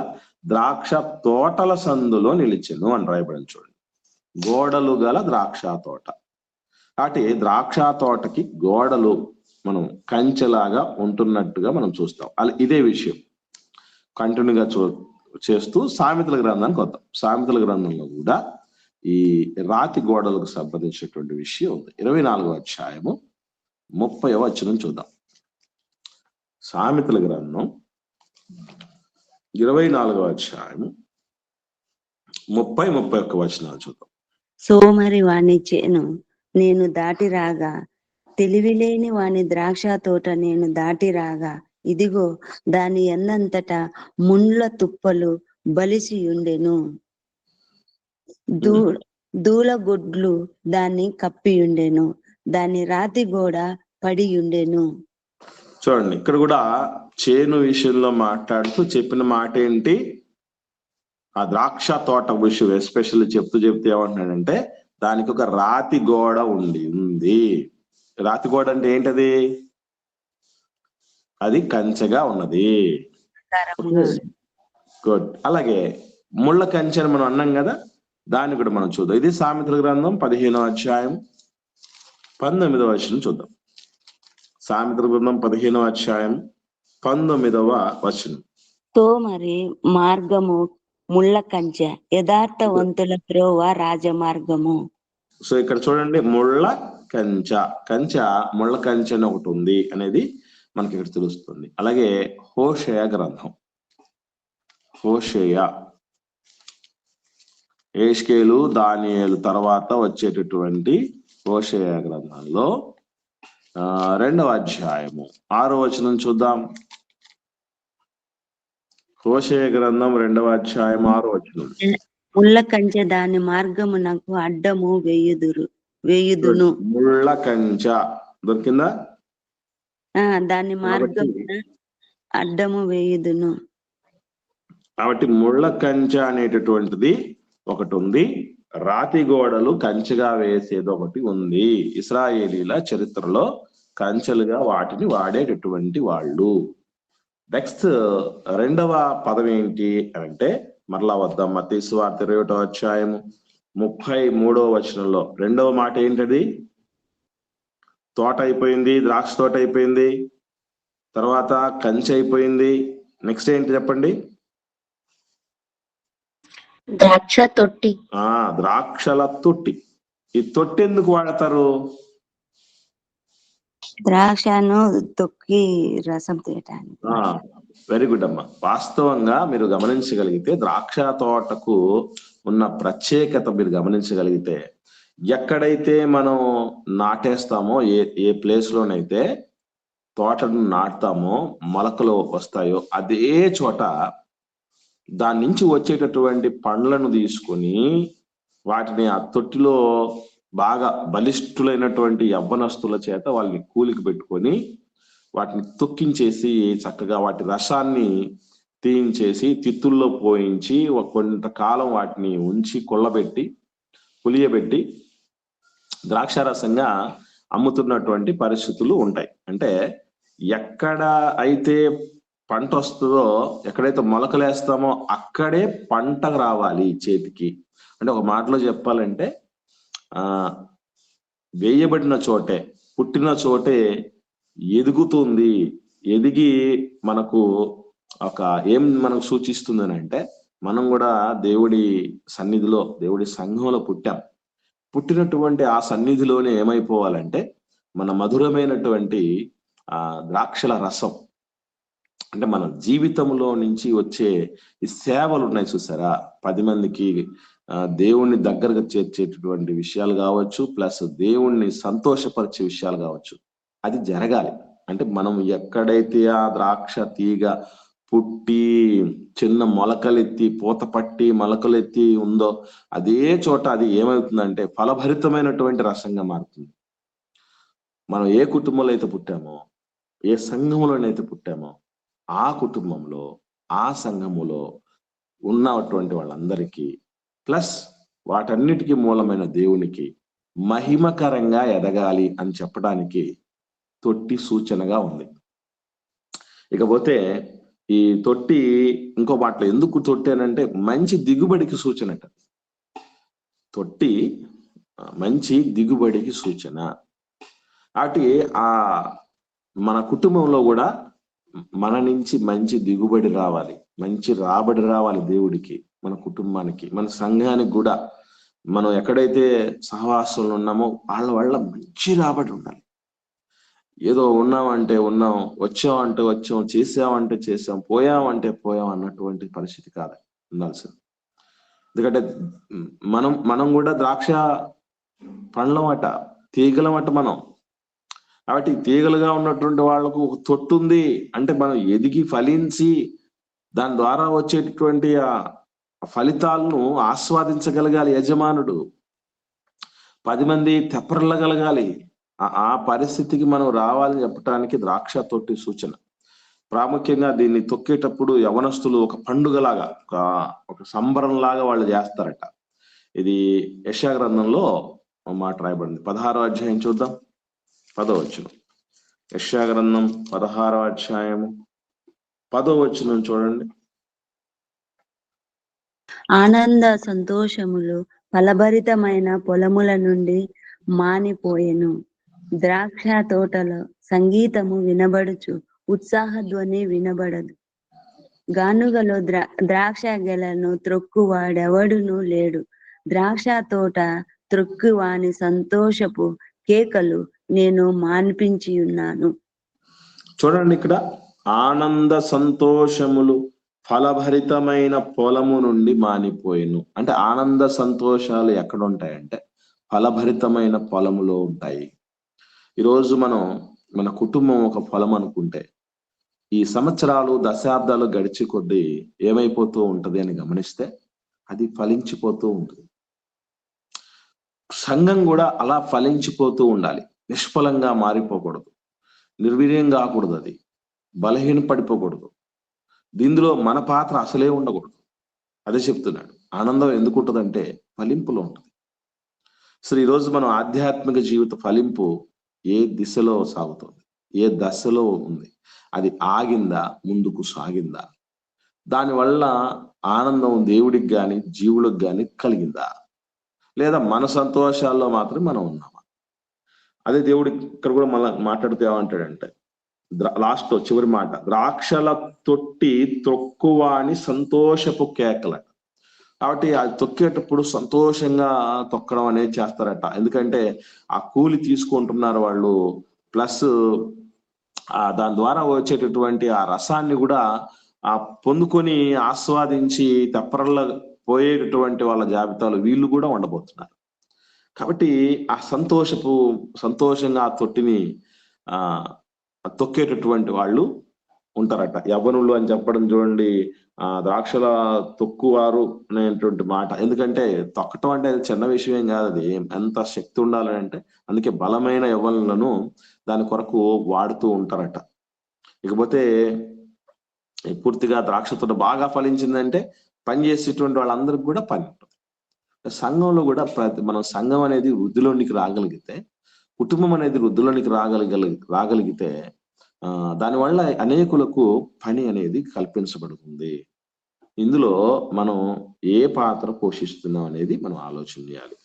ద్రాక్ష తోటల సందులో నిలిచెను అని రాయబడింది. చూడండి, గోడలు గల ద్రాక్ష తోట. కాబట్టి ద్రాక్ష తోటకి గోడలు మనం కంచెలాగా ఉంటున్నట్టుగా మనం చూస్తాం. ఇదే విషయం కంటిన్యూగా చేస్తూ సామెతల గ్రంథానికి వద్దాం. సామెతల గ్రంథంలో కూడా ఈ రాతి గోడలకు సంబంధించినటువంటి విషయం ఉంది. 24వ అధ్యాయము 30వ వచనం చూద్దాం. సామెతల గ్రంథం 24వ అధ్యాయము 30-31 వచనాలు చూద్దాం. సోమరి వాణి చేను నేను దాటి రాగా, తెలివిలేని వాని ద్రాక్ష తోట నేను దాటి రాగా, ఇదిగో దాని ఎన్నంతటా ముండ్ల తుప్పలు బలిసి ఉండెను, దూలగొడ్లు దాన్ని కప్పి ఉండెను, దాని రాతి గోడ పడి ఉండెను. చూడండి, ఇక్కడ కూడా చేను విషయంలో మాట్లాడుతూ చెప్పిన మాట ఏంటి? ఆ ద్రాక్ష తోట విషయం ఎస్పెషల్లీ చెప్తూ ఏమంటున్నాడంటే, దానికి ఒక రాతి గోడ ఉంది. రాతి గోడ అంటే ఏంటది? అది కంచెగా ఉన్నది. గుడ్. అలాగే ముళ్ళ కంచె అని మనం అన్నాం కదా, దాన్ని కూడా మనం చూద్దాం. ఇది సామెతల గ్రంథం 15వ అధ్యాయం 19వ వచనం చూద్దాం. సామెతల గ్రంథం 15వ అధ్యాయం 19వ వచనం. సోమరి మార్గము ముళ్ళ కంచె, యథార్థవంతుల త్రోవ రాజమార్గము. సో ఇక్కడ చూడండి, ముళ్ళ కంచె ముళ్ళ కంచె అని ఒకటి ఉంది అనేది మనకి ఇక్కడ తెలుస్తుంది. అలాగే హోషేయ గ్రంథం, హోషేయ, యెహెజ్కేలు, దానియేలు తర్వాత వచ్చేటటువంటి హోషేయ గ్రంథంలో 2వ అధ్యాయము 6వ వచనం చూద్దాం. హోషేయ గ్రంథం 2వ అధ్యాయం 6వ వచనం. ముళ్ళ కంచె దాని మార్గము నాకు అడ్డము వేయుదును. ముళ్ళ కంచె దొరికిందా? దాని మార్గమున అడ్డము వేయుదును. కాబట్టి ముళ్ళ కంచె అనేటటువంటిది ఒకటి ఉంది, రాతి గోడలు కంచెగా వేసేది ఒకటి ఉంది. ఇశ్రాయేలీల చరిత్రలో కంచెలుగా వాటిని వాడేటటువంటి వాళ్ళు. నెక్స్ట్ 2వ పదం ఏంటి అంటే, మరలా వద్దాం. మత్తయి సువార్త 21వ అధ్యాయము 33వ వచనంలో 2వ మాట ఏంటది? తోట అయిపోయింది, ద్రాక్ష తోట అయిపోయింది, తర్వాత కంచె అయిపోయింది. నెక్స్ట్ ఏంటి చెప్పండి? ద్రాక్ష తొట్టి. ద్రాక్షల తొట్టి. ఈ తొట్టి ఎందుకు వాడతారు? ద్రాక్షను తొక్కి రసం తీయటానికి. వెరీ గుడ్ అమ్మా. వాస్తవంగా మీరు గమనించగలిగితే ద్రాక్ష తోటకు ఉన్న ప్రత్యేకత మీరు గమనించగలిగితే, ఎక్కడైతే మనం నాటేస్తామో ఏ ప్లేస్ లోనైతే తోటను నాటుతామో మొలకలు వస్తాయో అదే చోట దాని నుంచి వచ్చేటటువంటి పండ్లను తీసుకొని వాటిని ఆ తొట్టిలో బాగా బలిష్ఠులైనటువంటి యవ్వనస్తుల చేత వాళ్ళని కూలికి పెట్టుకొని వాటిని తొక్కించేసి చక్కగా వాటి రసాన్ని తీయించేసి తిత్తుల్లో పోయించి కొంతకాలం వాటిని ఉంచి కొల్లబెట్టి పులియబెట్టి ద్రాక్షారసంగా అమ్ముతున్నటువంటి పరిస్థితులు ఉంటాయి. అంటే ఎక్కడ అయితే పంట వస్తుందో, ఎక్కడైతే మొలకలేస్తామో అక్కడే పంట రావాలి చేతికి. అంటే ఒక మాటలో చెప్పాలంటే వేయబడిన చోటే, పుట్టిన చోటే ఎదుగుతుంది. ఎదిగి మనకు ఏం మనకు సూచిస్తుందని అంటే, మనం కూడా దేవుడి సన్నిధిలో, దేవుడి సంఘంలో పుట్టినటువంటి ఆ సన్నిధిలోనే ఏమైపోవాలంటే మన మధురమైనటువంటి ద్రాక్షల రసం, అంటే మన జీవితంలో నుంచి వచ్చే ఈ సేవలు ఉన్నాయి చూసారా, 10 మందికి దేవుణ్ణి దగ్గరగా చేర్చేటటువంటి విషయాలు కావచ్చు, ప్లస్ దేవుణ్ణి సంతోషపరిచే విషయాలు కావచ్చు, అది జరగాలి. అంటే మనం ఎక్కడైతే ఆ ద్రాక్ష తీగ పుట్టి చిన్న మొలకలెత్తి పూత పట్టి మొలకలెత్తి ఉందో అదే చోట అది ఏమవుతుందంటే ఫలభరితమైనటువంటి రసంగా మారుతుంది. మనం ఏ కుటుంబంలో అయితే పుట్టామో, ఏ సంఘములోనైతే పుట్టామో ఆ కుటుంబంలో, ఆ సంఘములో ఉన్నటువంటి వాళ్ళందరికీ, ప్లస్ వాటన్నిటికీ మూలమైన దేవునికి మహిమకరంగా ఎదగాలి అని చెప్పడానికి తొట్టి సూచనగా ఉంది. ఇకపోతే ఈ తొట్టి ఇంకో మాటలో ఎందుకు తొట్టి అని అంటే మంచి దిగుబడికి సూచన. తొట్టి మంచి దిగుబడికి సూచన. అటు మన కుటుంబంలో కూడా మన నుంచి మంచి దిగుబడి రావాలి, మంచి రాబడి రావాలి దేవుడికి, మన కుటుంబానికి, మన సంఘానికి కూడా. మనం ఎక్కడైతే సహవాసంలో ఉన్నామో వాళ్ళ వల్ల మంచి రాబడి ఉండాలి. ఏదో ఉన్నామంటే ఉన్నాం, వచ్చామంటే వచ్చాం, చేసామంటే చేసాం, పోయామంటే పోయాం అన్నటువంటి పరిస్థితి కాదు ఉండాల్సింది. ఎందుకంటే మనం కూడా ద్రాక్ష పండ్లమట, తీగలమట మనం. కాబట్టి తీగలుగా ఉన్నటువంటి వాళ్ళకు ఒక తొట్టు ఉంది అంటే మనం ఎదిగి ఫలించి దాని ద్వారా వచ్చేటటువంటి ఆ ఫలితాలను ఆస్వాదించగలగాలి యజమానుడు. 10 మంది తెప్పరలగలగాలి. ఆ పరిస్థితికి మనం రావాలని చెప్పడానికి ద్రాక్ష తొట్టి సూచన. ప్రాముఖ్యంగా దీన్ని తొక్కేటప్పుడు యవనస్తులు ఒక పండుగలాగా, ఒక సంబరంలాగా వాళ్ళు చేస్తారట. ఇది యెషయా గ్రంథంలో మాట రాయబడింది. 16వ అధ్యాయం చూద్దాం, 10వ వచనం. యెషయా గ్రంథం 16వ అధ్యాయము 10వ వచనం చూడండి. ఆనంద సంతోషములు ఫలభరితమైన పొలముల నుండి మానిపోయెను. ద్రాక్ష తోటలో సంగీతము వినబడుచు ఉత్సాహ ధ్వని వినబడదు. గానుగలో ద్రాక్ష గెలను త్రొక్కువాడెవడును లేడు. ద్రాక్ష తోట త్రొక్కువాని సంతోషపు కేకలు నేను మాన్పించి ఉన్నాను. చూడండి, ఇక్కడ ఆనంద సంతోషములు ఫలభరితమైన పొలము నుండి మానిపోయిను. అంటే ఆనంద సంతోషాలు ఎక్కడ ఉంటాయంటే ఫలభరితమైన పొలములో ఉంటాయి. ఈరోజు మన కుటుంబం ఒక పొలం అనుకుంటే ఈ సంవత్సరాలు, దశాబ్దాలు గడిచి కొద్దీ ఏమైపోతూ ఉంటది అని గమనిస్తే అది ఫలించిపోతూ ఉంటుంది. సంఘం కూడా అలా ఫలించిపోతూ ఉండాలి. నిష్ఫలంగా మారిపోకూడదు, నిర్వీర్యం కాకూడదు, అది బలహీన పడిపోకూడదు. దీనిలో మన పాత్ర అసలే ఉండకూడదు. అదే చెప్తున్నాడు. ఆనందం ఎందుకు ఉంటుందంటే ఫలింపులో ఉంటుంది. అసలు ఈరోజు మనం ఆధ్యాత్మిక జీవిత ఫలింపు ఏ దిశలో సాగుతుంది, ఏ దశలో ఉంది, అది ఆగిందా, ముందుకు సాగిందా, దానివల్ల ఆనందం దేవుడికి కానీ జీవులకు కానీ కలిగిందా, లేదా మన సంతోషాల్లో మాత్రం మనం ఉన్నామా? అదే దేవుడు ఇక్కడ కూడా మళ్ళీ మాట్లాడితే ఏమంటాడంటే లాస్ట్ లో చివరి మాట, ద్రాక్షల తొట్టి త్రొక్కువాని సంతోషపు కేకలట. కాబట్టి అది తొక్కేటప్పుడు సంతోషంగా తొక్కడం అనేది చేస్తారట. ఎందుకంటే ఆ కూలి తీసుకుంటున్నారు వాళ్ళు, ప్లస్ దాని ద్వారా వచ్చేటటువంటి ఆ రసాన్ని కూడా పొందుకొని ఆస్వాదించి తెప్పరల్ల పోయేటటువంటి వాళ్ళ జాబితాలో వీళ్ళు కూడా ఉండబోతున్నారు. కాబట్టి ఆ సంతోషంగా ఆ తొట్టిని తొక్కేటటువంటి వాళ్ళు ఉంటారట. యవ్వనులు అని చెప్పడం చూడండి, ద్రాక్షల తొక్కువారు అనేటువంటి మాట. ఎందుకంటే తొక్కటం అంటే అది చిన్న విషయం ఏం కాదు, అది ఎంత శక్తి ఉండాలని అంటే అందుకే బలమైన యవ్వనులను దాని కొరకు వాడుతూ ఉంటారట. ఇకపోతే పూర్తిగా ద్రాక్ష తోట బాగా ఫలించిందంటే పని చేసేటువంటి వాళ్ళందరికి కూడా పని ఉంటుంది. సంఘంలో కూడా మనం సంఘం అనేది వృద్ధిలోనికి రాగలిగితే, కుటుంబం అనేది వృద్ధిలోనికి రాగలిగితే దానివల్ల అనేకులకు పని అనేది కల్పించబడుతుంది. ఇందులో మనం ఏ పాత్ర పోషిస్తున్నాం అనేది మనం ఆలోచన చేయాలి.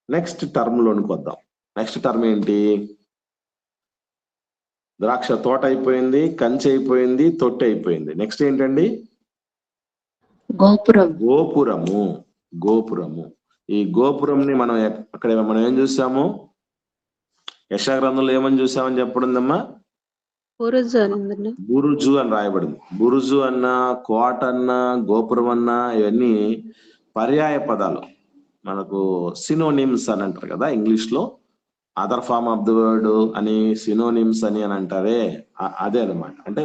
నెక్స్ట్ టర్మ్ లోనికి వద్దాం. నెక్స్ట్ టర్మ్ ఏంటి? ద్రాక్ష తోట అయిపోయింది, కంచె అయిపోయింది, తొట్టి అయిపోయింది. నెక్స్ట్ ఏంటండి? గోపురము. ఈ గోపురంని మనం అక్కడ మనం ఏం చూసాము? యెషయా గ్రంథంలో ఏమని చూసామని చెప్పడిందమ్మా? బురుజు అని రాయబడింది. బురుజు అన్నా, కోట అన్నా, గోపురం అన్నా ఇవన్నీ పర్యాయ పదాలు. మనకు సినోనిమ్స్ అని అంటారు కదా ఇంగ్లీష్ లో. Other form of the word అని సినోనిమ్స్ అని అంటారే, అదే అనమాట. అంటే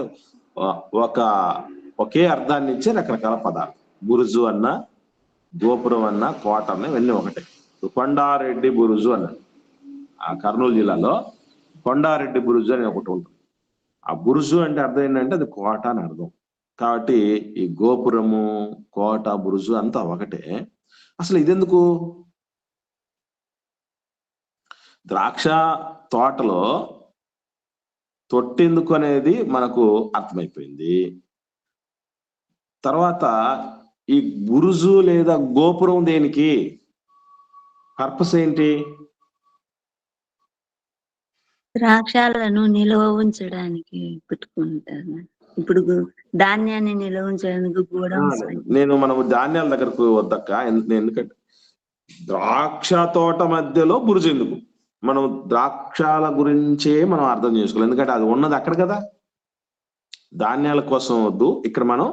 ఒకే అర్థాన్ని ఇచ్చే రకరకాల పదాలు. బురుజు అన్నా, గోపురం అన్నా, కోట అన్నా ఇవన్నీ ఒకటే. కొండారెడ్డి బురుజు అన్నాడు. ఆ కర్నూలు జిల్లాలో కొండారెడ్డి బురుజు అని ఒకటి ఉంటుంది. ఆ బురుజు అంటే అర్థం ఏంటంటే అది కోట అని అర్థం. కాబట్టి ఈ గోపురము, కోట, బురుజు అంతా ఒకటే. అసలు ఇదెందుకు? ద్రాక్ష తోటలో తొట్టెందుకు అనేది మనకు అర్థమైపోయింది. తర్వాత ఈ బురుజు లేదా గోపురం దేనికి? పర్పస్ ఏంటి? ద్రాక్షాలను నిల్వ ఉంచడానికి పెట్టుకుంటారు. ఇప్పుడు ధాన్యాన్ని నిల్వ ఉంచడానికి కూడా మనము ధాన్యాల దగ్గరకు వద్దక్క. ఎందుకంటే ద్రాక్ష తోట మధ్యలో బురుజు ఎందుకు? మనం ద్రాక్షాల గురించే మనం అర్థం చేసుకోవాలి. ఎందుకంటే అది ఉన్నది అక్కడ కదా. ధాన్యాల కోసం వద్దు. ఇక్కడ మనం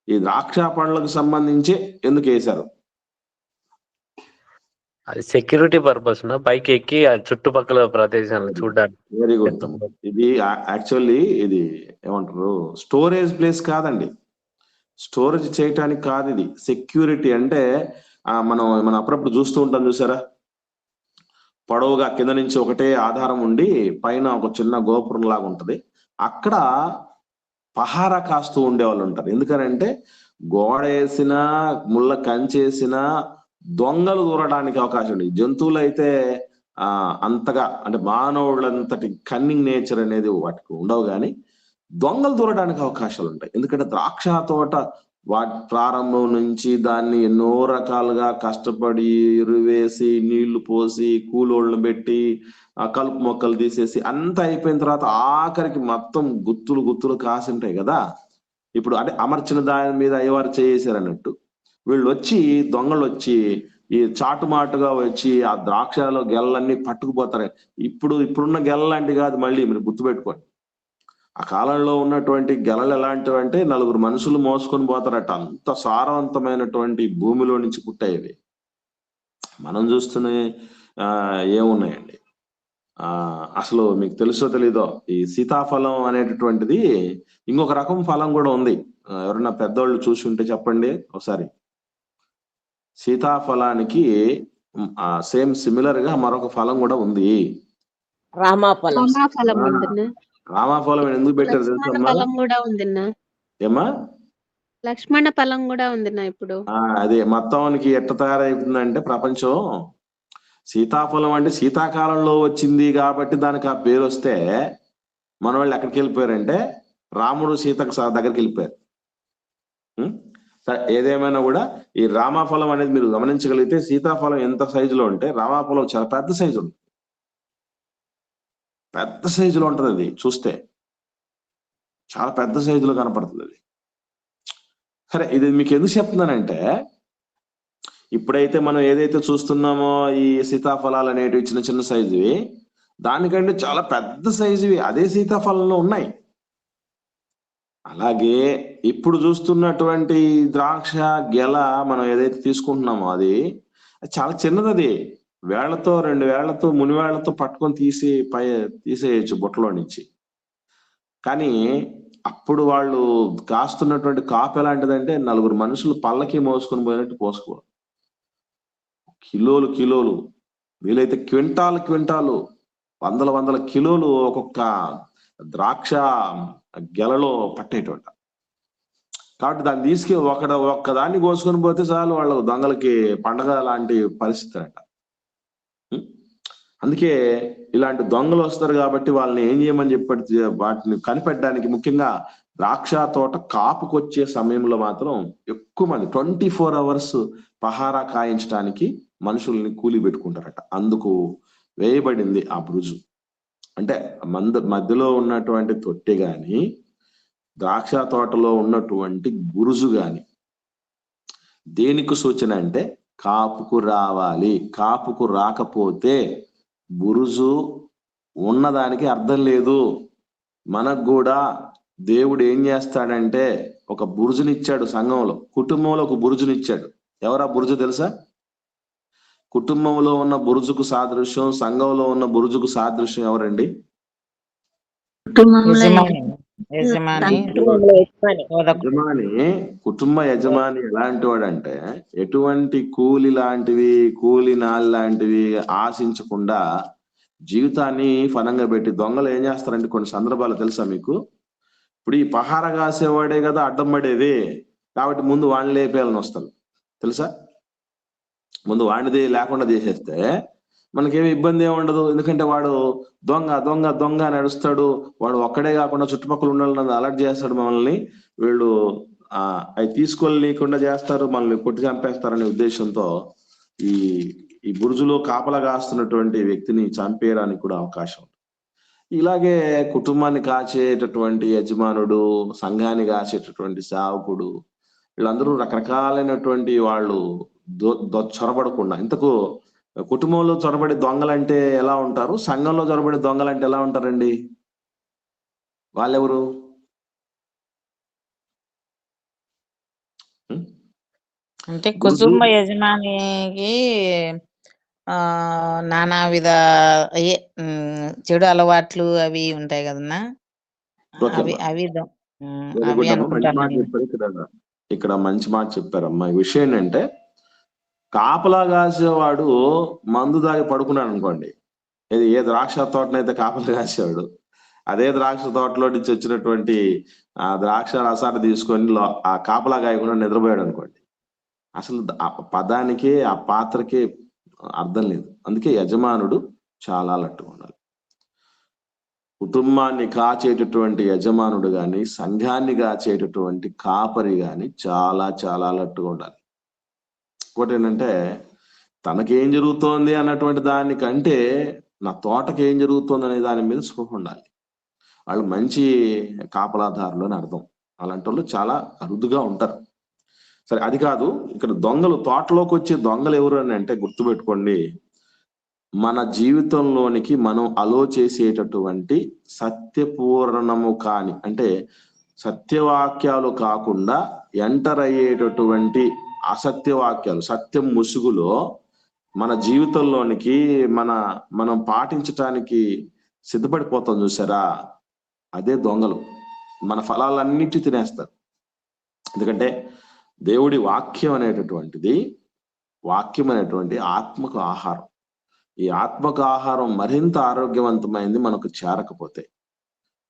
ఈ ద్రాక్ష పండ్లకు సంబంధించి ఎందుకు వేశారు? అది సెక్యూరిటీ పర్పస్ పైకి ఎక్కి ఆ చుట్టుపక్కల ప్రదేశాలను చూడడానికి. Very good. ఇది యాక్చువల్లీ ఇది ఏమంటారు, స్టోరేజ్ ప్లేస్ కాదండి. స్టోరేజ్ చేయటానికి కాదు ఇది. సెక్యూరిటీ అంటే మనం అప్పుడప్పుడు చూస్తూ ఉంటాం చూసారా, పొడవుగా కింద నుంచి ఒకటే ఆధారం ఉండి పైన ఒక చిన్న గోపురం లాగా ఉంటది. అక్కడ పహారా కాస్తూ ఉండేవాళ్ళు ఉంటారు. ఎందుకనంటే గోడ వేసినా, ముళ్ళ కంచేసినా దొంగలు దూరడానికి అవకాశం ఉంది. జంతువులు అయితే అంతగా అంటే మానవులంతటి కన్నింగ్ నేచర్ అనేది వాటికి ఉండవు, కానీ దొంగలు దూరడానికి అవకాశాలు ఉంటాయి. ఎందుకంటే ద్రాక్ష తోట వాటి ప్రారంభం నుంచి దాన్ని ఎన్నో రకాలుగా కష్టపడి ఎరువేసి, నీళ్లు పోసి, కూలోళ్ళను పెట్టి, కలుపు మొక్కలు తీసేసి అంతా అయిపోయిన తర్వాత ఆఖరికి మొత్తం గుత్తులు కాసింటాయి కదా. ఇప్పుడు అంటే అమర్చిన దాని మీద అయ్యవారు చేసారు అన్నట్టు వీళ్ళు వచ్చి, దొంగలు వచ్చి ఈ చాటుమాటుగా వచ్చి ఆ ద్రాక్షలో గెల్లన్నీ పట్టుకుపోతారు. ఇప్పుడున్న గెల్లాంటి కాదు, మళ్ళీ మీరు గుర్తుపెట్టుకోండి. ఆ కాలంలో ఉన్నటువంటి గెలలు ఎలాంటివి అంటే 4 మనుషులు మోసుకొని పోతారట. అంత సారవంతమైనటువంటి భూమిలో నుంచి పుట్టాయి. మనం చూస్తున్న ఏమున్నాయండి? అసలు మీకు తెలుసో తెలీదో, ఈ సీతాఫలం అనేటటువంటిది ఇంకొక రకం ఫలం కూడా ఉంది. ఎవరన్నా పెద్దోళ్ళు చూసి ఉంటే చెప్పండి ఒకసారి. సీతాఫలానికి సేమ్ సిమిలర్ గా మరొక ఫలం కూడా ఉంది. రామాఫలం ఎందుకు పెట్టారు తెలుసమ్మా? ఏమా? లక్ష్మణ ఫలం కూడా ఉంది ఇప్పుడు. అదే మొత్తానికి ఎట్ట తయారైతుందంటే ప్రపంచం, సీతాఫలం అంటే శీతాకాలంలో వచ్చింది కాబట్టి దానికి ఆ పేరు వస్తే మన వాళ్ళు ఎక్కడికి వెళ్ళిపోయారంటే రాముడు సీతకు దగ్గరికి వెళ్ళిపోయారు. ఏదేమైనా కూడా ఈ రామాఫలం అనేది మీరు గమనించగలిగితే సీతాఫలం ఎంత సైజులో ఉంటే రామాఫలం చాలా పెద్ద సైజు ఉంటుంది. పెద్ద సైజులో ఉంటుంది. అది చూస్తే చాలా పెద్ద సైజులో కనపడుతుంది అది. సరే, ఇది మీకు ఎందుకు చెప్తున్నానంటే ఇప్పుడైతే మనం ఏదైతే చూస్తున్నామో ఈ సీతాఫలాలు అనేటివి చిన్న చిన్న సైజువి, దానికంటే చాలా పెద్ద సైజువి అదే సీతాఫలంలో ఉన్నాయి. అలాగే ఇప్పుడు చూస్తున్నటువంటి ద్రాక్ష గెల మనం ఏదైతే తీసుకుంటున్నామో అది చాలా చిన్నది. అది వేళ్లతో 2 వేళ్లతో మునివేళ్లతో పట్టుకొని తీసేయచ్చు బుట్టలో నుంచి. కానీ అప్పుడు వాళ్ళు కాస్తున్నటువంటి కాపు ఎలాంటిదంటే 4 మనుషులు పల్లకి మోసుకొని పోయినట్టు పోసుకోవాలి. కిలోలు కిలోలు, వీలైతే క్వింటాలు వందల కిలోలు ఒక్కొక్క ద్రాక్ష గెలలో పట్టేటువంటి. కాబట్టి దాన్ని తీసుకెళ్ళి ఒక్కదాన్ని కోసుకొని పోతే చాలు వాళ్ళు దొంగలకి పండగ లాంటి పరిస్థితి అంట. అందుకే ఇలాంటి దొంగలు వస్తారు కాబట్టి వాళ్ళని ఏం చేయమని చెప్పి వాటిని కనిపెట్టడానికి ముఖ్యంగా ద్రాక్ష తోట కాపుకొచ్చే సమయంలో మాత్రం ఎక్కువ మంది 24 hours పహారా కాయించడానికి మనుషుల్ని కూలి పెట్టుకుంటారట. అందుకు వేయబడింది ఆ బురుజు. అంటే మధ్యలో ఉన్నటువంటి తొట్టె గాని ద్రాక్ష తోటలో ఉన్నటువంటి బురుజు గాని దేనికి సూచన అంటే కాపుకు రావాలి. కాపుకు రాకపోతే బురుజు ఉన్నదానికి అర్థం లేదు. మనకు కూడా దేవుడు ఏం చేస్తాడంటే ఒక బురుజునిచ్చాడు. సంఘంలో కుటుంబంలో ఒక బురుజునిచ్చాడు. ఎవరా బురుజు తెలుసా? కుటుంబంలో ఉన్న బురుజుకు సాదృశ్యం, సంఘంలో ఉన్న బురుజుకు సాదృశ్యం ఎవరండి? యజమాని. కుటుంబ యజమాని ఎలాంటి వాడంటే ఎటువంటి కూలి నాలి లాంటివి ఆశించకుండా జీవితాన్ని ఫలంగా పెట్టి దొంగలు ఏం చేస్తారంటే కొన్ని సందర్భాలు తెలుసా మీకు? ఇప్పుడు ఈ పహార కాసేవాడే కదా అడ్డం పడేది, కాబట్టి ముందు వాడిని లేపేయాలని వస్తారు తెలుసా. ముందు వాడిది లేకుండా చేసేస్తే మనకేమి ఇబ్బంది ఏమి ఉండదు. ఎందుకంటే వాడు దొంగ నడుస్తాడు. వాడు ఒక్కడే కాకుండా చుట్టుపక్కల ఉన్న అలర్ట్ చేస్తాడు మనల్ని. వీళ్ళు అవి తీసుకోలేకుండా చేస్తారు, మనల్ని కొట్టి చంపేస్తారనే ఉద్దేశంతో ఈ బురుజులో కాపలా కాస్తున్నటువంటి వ్యక్తిని చంపేయడానికి కూడా అవకాశం ఉంది. ఇలాగే కుటుంబాన్ని కాచేటటువంటి యజమానుడు, సంఘాన్ని కాచేటటువంటి సేవకుడు, వీళ్ళందరూ రకరకాలైనటువంటి వాళ్ళు చొరబడకుండా. ఇంతకు కుటుంబంలో చొరబడి దొంగలంటే ఎలా ఉంటారు, సంఘంలో చొరబడి దొంగలంటే ఎలా ఉంటారండి? వాళ్ళెవరు? అంటే కుటుంబ యజమానికి నానావిధ చెడు అలవాట్లు అవి ఉంటాయి కదన్నా. అవి అనుకుంటాను. ఇక్కడ మంచి మాట చెప్పారమ్మా. ఈ విషయం ఏంటంటే కాపలా కాసేవాడు మందు దాగి పడుకున్నాడు అనుకోండి, ఏ ద్రాక్ష తోటనైతే కాపలా కాసేవాడు అదే ద్రాక్ష తోటలో నుంచి వచ్చినటువంటి ఆ ద్రాక్ష రసాన్ని తీసుకొని ఆ కాపలా కాయకుండా నిద్రపోయాడు అనుకోండి, అసలు ఆ పదానికి ఆ పాత్రకి అర్థం లేదు. అందుకే యజమానుడు చాలా లట్టుగా ఉండాలి. కుటుంబాన్ని కాచేటటువంటి యజమానుడు గాని, సంఘాన్ని కాచేటటువంటి కాపరి గాని చాలా చాలా లట్టుగా ఉండాలి. ఇంకోటి ఏంటంటే తనకేం జరుగుతోంది అన్నటువంటి దానికంటే నా తోటకి ఏం జరుగుతోంది అనే దాని మీద స్పృహ ఉండాలి. వాళ్ళు మంచి కాపలాదారులు అని అర్థం. అలాంటి వాళ్ళు చాలా అరుదుగా ఉంటారు. సరే, అది కాదు. ఇక్కడ దొంగలు, తోటలోకి వచ్చే దొంగలు ఎవరు అని అంటే గుర్తుపెట్టుకోండి, మన జీవితంలోనికి మనం అలో చేసేటటువంటి సత్యపూర్ణము కాని, అంటే సత్యవాక్యాలు కాకుండా ఎంటర్ అయ్యేటటువంటి అసత్య వాక్యాలు, సత్యం ముసుగులో మన జీవితంలోనికి మనం పాటించటానికి సిద్ధపడిపోతాం చూసారా, అదే దొంగలు. మన ఫలాలన్నిటి తినేస్తారు. ఎందుకంటే దేవుడి వాక్యం అనేటటువంటిది ఆత్మకు ఆహారం. ఈ ఆత్మకు ఆహారం మరింత ఆరోగ్యవంతమైంది మనకు చేరకపోతే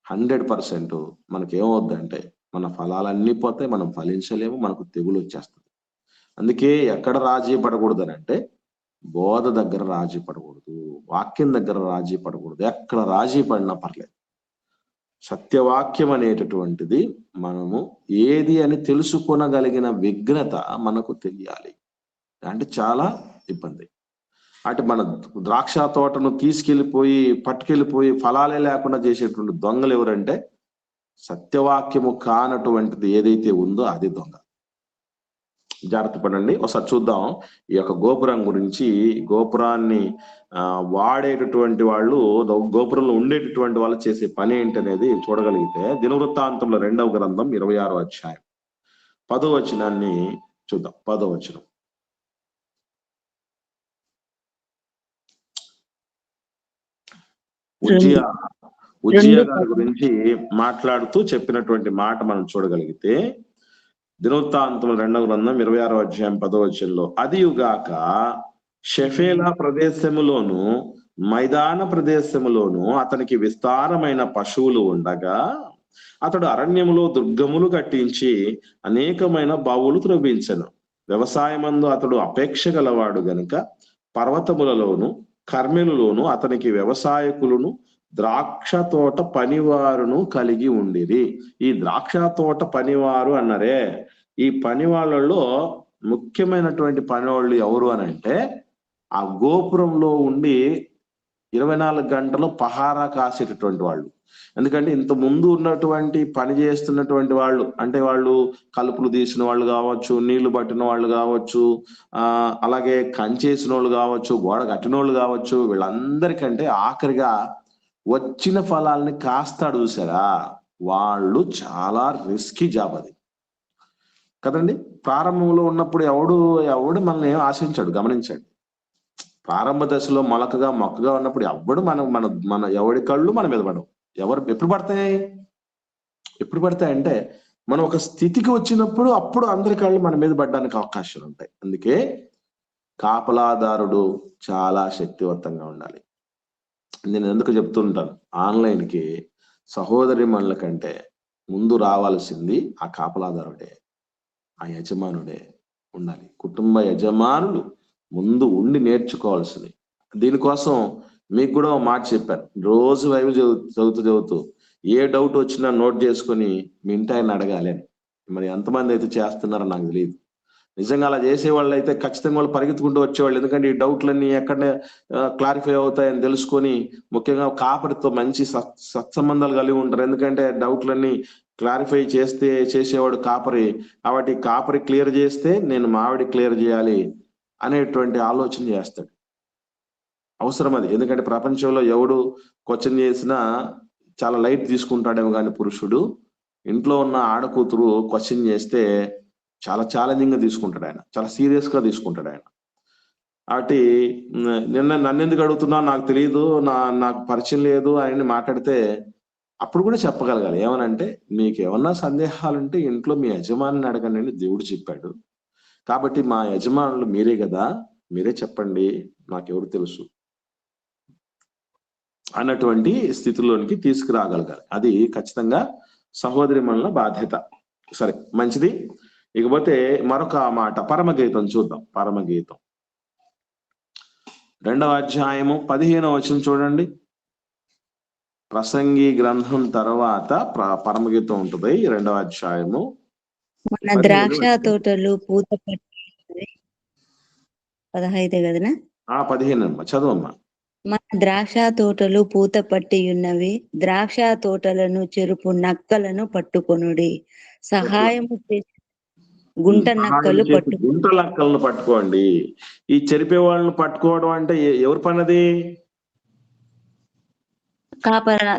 100% మనకేమవుద్దంటే మన ఫలాలన్నీ పోతాయి, మనం ఫలించలేము, మనకు తెగులు వచ్చేస్తుంది. అందుకే ఎక్కడ రాజీ పడకూడదు అని అంటే బోధ దగ్గర రాజీ పడకూడదు, వాక్యం దగ్గర రాజీ పడకూడదు. ఎక్కడ రాజీ పడినా పర్లేదు. సత్యవాక్యం అనేటటువంటిది మనము ఏది అని తెలుసుకొనగలిగిన విఘ్నత మనకు తెలియాలి. అంటే చాలా ఇబ్బంది. అంటే మన ద్రాక్ష తోటను పట్టుకెళ్ళిపోయి ఫలాలే లేకుండా చేసేటువంటి దొంగలు ఎవరంటే సత్యవాక్యము కానటువంటిది ఏదైతే ఉందో అది దొంగ. జాగ్రత్త పడండి. ఒకసారి చూద్దాం ఈ యొక్క గోపురం గురించి. గోపురాన్ని వాడేటటువంటి వాళ్ళు, గోపురంలో ఉండేటటువంటి వాళ్ళు చేసే పని ఏంటనేది చూడగలిగితే దినవృత్తాంతంలో 2వ గ్రంథం 26వ అధ్యాయం 10వ వచనాన్ని చూద్దాం. 10వ వచనం. ఉజ్జియా గారి గురించి మాట్లాడుతూ చెప్పినటువంటి మాట మనం చూడగలిగితే, దినవృత్తాంతములు 2వ గ్రంథం 26వ అధ్యాయం 10వ వచనంలో, అదియుగాక షెఫేలా ప్రదేశములోను మైదాన ప్రదేశములోను అతనికి విస్తారమైన పశువులు ఉండగా అతడు అరణ్యములో దుర్గములు కట్టించి అనేకమైన బావులు త్రవ్వించెను. వ్యవసాయమందు అతడు అపేక్ష గలవాడు గనుక పర్వతములలోను కర్మెలులోను అతనికి వ్యవసాయకులను ద్రాక్ష తోట పనివారును కలిగి ఉండిరి. ఈ ద్రాక్ష తోట పనివారు అన్నారే, ఈ పని వాళ్ళలో ముఖ్యమైనటువంటి పనివాళ్ళు ఎవరు అని అంటే, ఆ గోపురంలో ఉండి 24 గంటలు పహారా కాసేటటువంటి వాళ్ళు. ఎందుకంటే ఇంత ముందు ఉన్నటువంటి పని చేస్తున్నటువంటి వాళ్ళు, అంటే వాళ్ళు కలుపులు తీసిన వాళ్ళు కావచ్చు, నీళ్లు పట్టిన వాళ్ళు కావచ్చు, అలాగే కంచేసిన వాళ్ళు కావచ్చు, గోడ కట్టిన వాళ్ళు కావచ్చు, వీళ్ళందరికంటే ఆఖరిగా వచ్చిన ఫలాల్ని కాస్తాడు చూసారా, వాళ్ళు చాలా రిస్కీ జాబ్ అది కదండి. ప్రారంభంలో ఉన్నప్పుడు ఎవడు మనల్ని ఏం ఆశించాడు, గమనించండి. ప్రారంభ దశలో మొక్కగా ఉన్నప్పుడు ఎవడు మన ఎవడి కళ్ళు మన మీద పడవు. ఎప్పుడు పడతాయంటే మనం ఒక స్థితికి వచ్చినప్పుడు అప్పుడు అందరి కళ్ళు మన మీద పడడానికి అవకాశాలు ఉంటాయి. అందుకే కాపలాదారుడు చాలా శక్తివంతంగా ఉండాలి. నేను ఎందుకు చెప్తుంటాను, ఆన్లైన్కి సహోదరి మనుల కంటే ముందు రావాల్సింది ఆ కాపలాదారుడే, ఆ యజమానుడే ఉండాలి. కుటుంబ యజమానులు ముందు ఉండి నేర్చుకోవాల్సింది. దీనికోసం మీకు కూడా ఒక మాట చెప్పాను, రోజు బైబిల్ చదువుతూ ఏ డౌట్ వచ్చినా నోట్ చేసుకొని మీ ఇంటి ఆయన అడగాలి అని. మరి ఎంతమంది అయితే చేస్తున్నారో నాకు తెలియదు. నిజంగా అలా చేసేవాళ్ళు అయితే ఖచ్చితంగా వాళ్ళు పరిగెత్తుకుంటూ వచ్చేవాళ్ళు. ఎందుకంటే ఈ డౌట్లన్నీ ఎక్కడ క్లారిఫై అవుతాయని తెలుసుకొని, ముఖ్యంగా కాపరితో మంచి సత్సంబంధాలు కలిగి ఉంటారు. ఎందుకంటే డౌట్లన్నీ క్లారిఫై చేసేవాడు కాపరి. కాబట్టి కాపరి క్లియర్ చేస్తే నేను మావిడి క్లియర్ చేయాలి అనేటువంటి ఆలోచన చేస్తాడు. అవసరం అది. ఎందుకంటే ప్రపంచంలో ఎవడు క్వశ్చన్ చేసినా చాలా లైట్ తీసుకుంటాడేమో కానీ పురుషుడు ఇంట్లో ఉన్న ఆడకూతురు క్వశ్చన్ చేస్తే చాలా ఛాలెంజింగ్ గా తీసుకుంటాడు ఆయన, చాలా సీరియస్ గా తీసుకుంటాడు ఆయన. కాబట్టి నన్ను ఎందుకు అడుగుతున్నా నాకు తెలియదు, నాకు పరిచయం లేదు అని మాట్లాడితే అప్పుడు కూడా చెప్పగలగాలి. ఏమనంటే, మీకు ఏమన్నా సందేహాలుంటే ఇంట్లో మీ యజమానిని అడగండి అని దేవుడు చెప్పాడు. కాబట్టి మా యజమానులు మీరే కదా, మీరే చెప్పండి, నాకెవరు తెలుసు అన్నటువంటి స్థితిలోనికి తీసుకురాగలగాలి. అది ఖచ్చితంగా సహోదరి మనుల బాధ్యత. సరే, మంచిది. ఇకపోతే మరొక మాట, పరమగీతం చూద్దాం. పరమగీతం 2వ అధ్యాయము 15వ వచనం చూడండి. ప్రసంగి గ్రంథం తర్వాత పరమగీతం ఉంటుంది. 2వ అధ్యాయము. మన ద్రాక్ష తోటలు పూత పట్టి 15 కదనా? 15 అమ్మా, చదువమ్మా. మన ద్రాక్ష తోటలు పూత పట్టి ఉన్నవి, ద్రాక్ష తోటలను చెరుపు నక్కలను పట్టుకొనుడి. సహాయము చేసి గుంట నక్కలను పట్టుకోండి. ఈ చెరిపే వాళ్ళని పట్టుకోవడం అంటే ఎవరి పనది?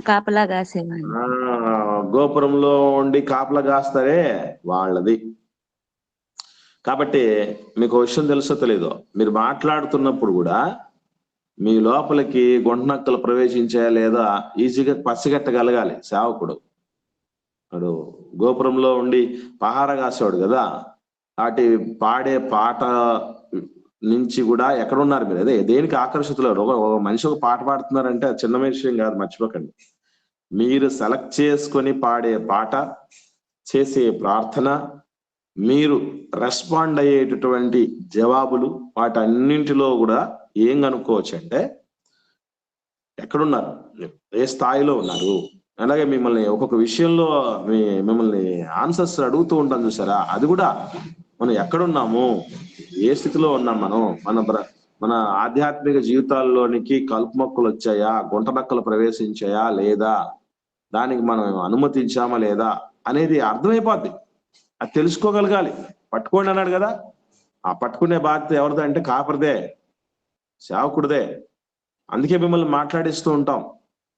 కాపలా కాసేవాళ్ళు. గోపురంలో ఉండి కాపలా కాస్తారే వాళ్ళది. కాబట్టి మీకు విషయం తెలుసో తెలీదో, మీరు మాట్లాడుతున్నప్పుడు కూడా మీ లోపలికి గుంట నక్కలు ప్రవేశించాయా లేదా ఈజీగా పసిగట్టగలగాలి సేవకుడు. వాడు గోపురంలో ఉండి పహారా కాసేవాడు కదా, వాటి పాడే పాట నుంచి కూడా ఎక్కడున్నారు మీరు? అదే దేనికి ఆకర్షితులు? ఒక మనిషి ఒక పాట పాడుతున్నారంటే అది చిన్న విషయం కాదు, మర్చిపోకండి. మీరు సెలెక్ట్ చేసుకొని పాడే పాట, చేసే ప్రార్థన, మీరు రెస్పాండ్ అయ్యేటటువంటి జవాబులు, వాటన్నింటిలో కూడా ఏం కనుక్కోవచ్చు అంటే ఎక్కడున్నారు, ఏ స్థాయిలో ఉన్నారు. అలాగే మిమ్మల్ని ఒక్కొక్క విషయంలో మిమ్మల్ని ఆన్సర్స్ అడుగుతూ ఉంటాం చూసారా, అది కూడా మనం ఎక్కడున్నాము, ఏ స్థితిలో ఉన్నాం, మన ఆధ్యాత్మిక జీవితాల్లోనికి కలుపు మొక్కలు వచ్చాయా, గుంట నక్కలు ప్రవేశించాయా లేదా, దానికి మనం అనుమతించామా లేదా అనేది అర్థమైపోద్ది. అది తెలుసుకోగలగాలి. పట్టుకోండి అన్నాడు కదా, ఆ పట్టుకునే బాధ్యత ఎవరిదే అంటే కాపరిదే, సేవకుడిదే. అందుకే మిమ్మల్ని మాట్లాడిస్తూ ఉంటాం.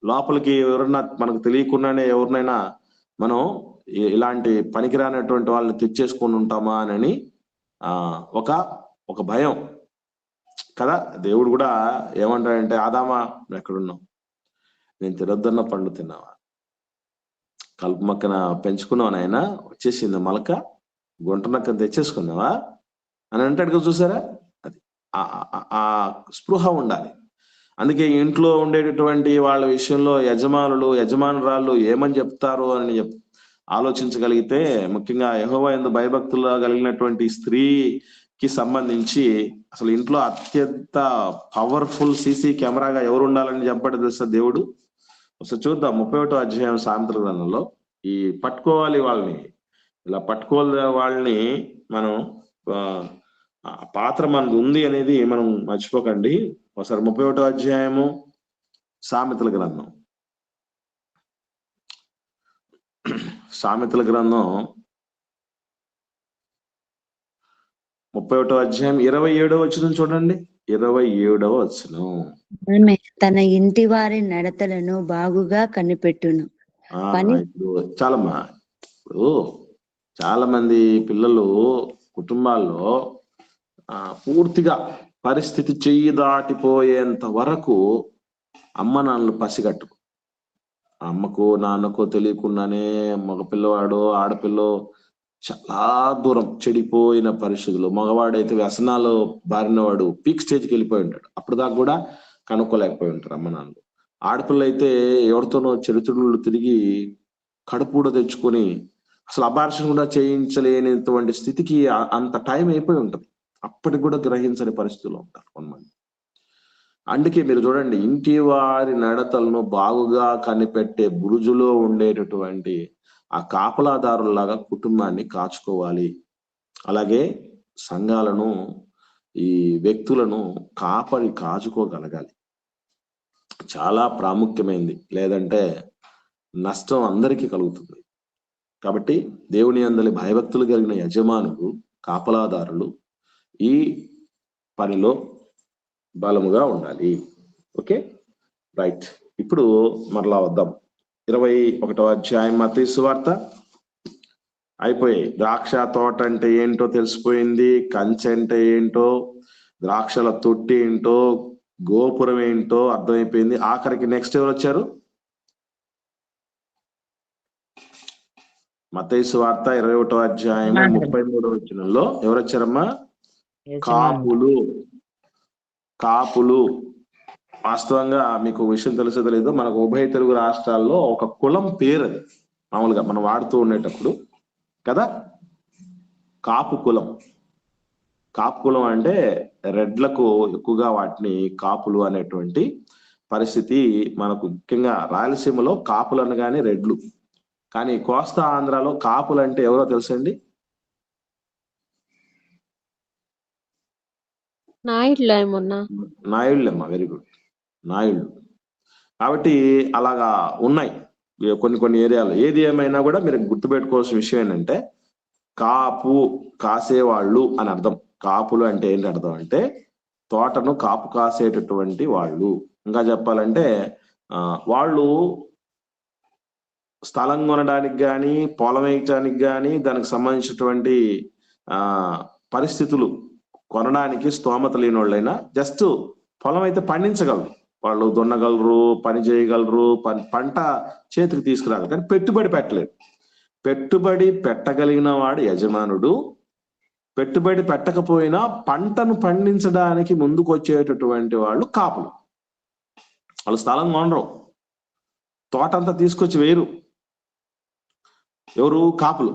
లోపలికి ఎవరన్నా మనకు తెలియకుండానే ఎవరినైనా మనం ఇలాంటి పనికిరానటువంటి వాళ్ళని తెచ్చేసుకొని ఉంటామా అని ఒక భయం కదా. దేవుడు కూడా ఏమంటాడంటే, ఆదామా ఎక్కడున్నావు, నేను తినొద్దన్న పండు తిన్నావా? కలుపు మొక్కన పెంచుకున్నావు నాయన, వచ్చేసింది మొలక, గుంట నక్కను తెచ్చేసుకున్నావా అని అంటాడు కదా, చూసారా? అది ఆ స్పృహ ఉండాలి. అందుకే ఇంట్లో ఉండేటటువంటి వాళ్ళ విషయంలో యజమానురాళ్ళు ఏమని చెప్తారు అని ఆలోచించగలిగితే, ముఖ్యంగా యెహోవా యందు భయభక్తులు కలిగినటువంటి స్త్రీకి సంబంధించి అసలు ఇంట్లో అత్యంత పవర్ఫుల్ సీసీ కెమెరాగా ఎవరు ఉండాలని చెప్పడం తెలుసా దేవుడు? ఒకసారి చూద్దాం 31వ అధ్యాయం సామెతల గ్రంథంలో. ఈ పట్టుకోవాలి వాళ్ళని, ఇలా పట్టుకోవాలి వాళ్ళని మనం, పాత్ర మనకు ఉంది అనేది మనం మర్చిపోకండి. ఒకసారి 31వ అధ్యాయము సామెతల గ్రంథం, సామెతల గ్రంథం 31వ అధ్యాయం 27వ వచనం చూడండి. 27వ వచనం. ఆమె తన ఇంటి వారి నడతలను బాగుగా కనిపెట్టును. చాలమ్మా. ఇప్పుడు చాలా మంది పిల్లలు కుటుంబాల్లో పూర్తిగా పరిస్థితి చెయ్యి దాటిపోయేంత వరకు అమ్మ నాన్నలు పసిగట్టు, అమ్మకో నాన్నకో తెలియకుండానే మగపిల్లవాడు ఆడపిల్లో చాలా దూరం చెడిపోయిన పరిస్థితులు, మగవాడైతే వ్యసనాలు బారినవాడు పీక్ స్టేజ్కి వెళ్ళిపోయి ఉంటాడు, అప్పుడు దాకా కూడా కనుక్కోలేకపోయి ఉంటారు అమ్మ నాన్నలు. ఆడపిల్ల అయితే ఎవరితోనో చరిత్రలు తిరిగి కడుపుడ తెచ్చుకొని అసలు అబార్షన్ కూడా చేయించలేనిటువంటి స్థితికి అంత టైం అయిపోయి ఉంటుంది, అప్పటికి కూడా గ్రహించని పరిస్థితుల్లో ఉంటారు కొంతమంది. అందుకే మీరు చూడండి, ఇంటి వారి నడతలను బాగుగా కనిపెట్టే బురుజులో ఉండేటటువంటి ఆ కాపలాదారులాగా కుటుంబాన్ని కాచుకోవాలి. అలాగే సంఘాలను, ఈ వ్యక్తులను కాచుకోగలగాలి. చాలా ప్రాముఖ్యమైనది, లేదంటే నష్టం అందరికీ కలుగుతుంది. కాబట్టి దేవుని యందలి భయభక్తులు కలిగిన యజమానులు, కాపలాదారులు ఈ పనిలో బలముగా ఉండాలి. Okay, right. ఇప్పుడు మరలా వద్దాం 21వ అధ్యాయం మత్తయి సువార్త. అయిపోయాయి. ద్రాక్ష తోట అంటే ఏంటో తెలిసిపోయింది, కంచె అంటే ఏంటో, ద్రాక్షల తొట్టి ఏంటో, గోపురం ఏంటో అర్థమైపోయింది. ఆఖరికి నెక్స్ట్ ఎవరు వచ్చారు? మత్తయి సువార్త 21వ అధ్యాయం 33వ వచనంలో ఎవరు వచ్చారమ్మా? కాపులు. వాస్తవంగా మీకు విషయం తెలుసో లేదో, మనకు ఉభయ తెలుగు రాష్ట్రాల్లో ఒక కులం పేరు అది, మామూలుగా మనం వాడుతూ ఉండేటప్పుడు కదా, కాపు కులం. కాపు కులం అంటే రెడ్లకు ఎక్కువగా వాటిని కాపులు అనేటువంటి పరిస్థితి మనకు, ముఖ్యంగా రాయలసీమలో కాపులు అనగానే రెడ్లు, కానీ కోస్తా ఆంధ్రాలో కాపులు అంటే ఎవరో తెలుసండి? నాయుళ్ళమ్మా. వెరీ గుడ్, నాయుళ్ళు. కాబట్టి అలాగా ఉన్నాయి కొన్ని ఏరియాలో. ఏది ఏమైనా కూడా మీరు గుర్తుపెట్టుకోవాల్సిన విషయం ఏంటంటే, కాపు కాసేవాళ్ళు అని అర్థం. కాపులు అంటే ఏంటి అర్థం అంటే తోటను కాపు కాసేటటువంటి వాళ్ళు. ఇంకా చెప్పాలంటే వాళ్ళు స్థలం కొనడానికి కానీ, పొలం వేయటానికి కానీ, దానికి సంబంధించినటువంటి పరిస్థితులు కొనడానికి స్తోమత లేని వాళ్ళైనా జస్ట్ పొలం అయితే పండించగలరు, వాళ్ళు దున్నగలరు, పని చేయగలరు, పంట చేతికి తీసుకురాగలరు, కానీ పెట్టుబడి పెట్టలేరు. పెట్టుబడి పెట్టగలిగిన వాడు యజమానుడు. పెట్టుబడి పెట్టకపోయినా పంటను పండించడానికి ముందుకు వచ్చేటటువంటి వాళ్ళు కాపులు. వాళ్ళు స్థలం కొనరు, తోటంతా తీసుకొచ్చి వేయరు. ఎవరు? కాపులు.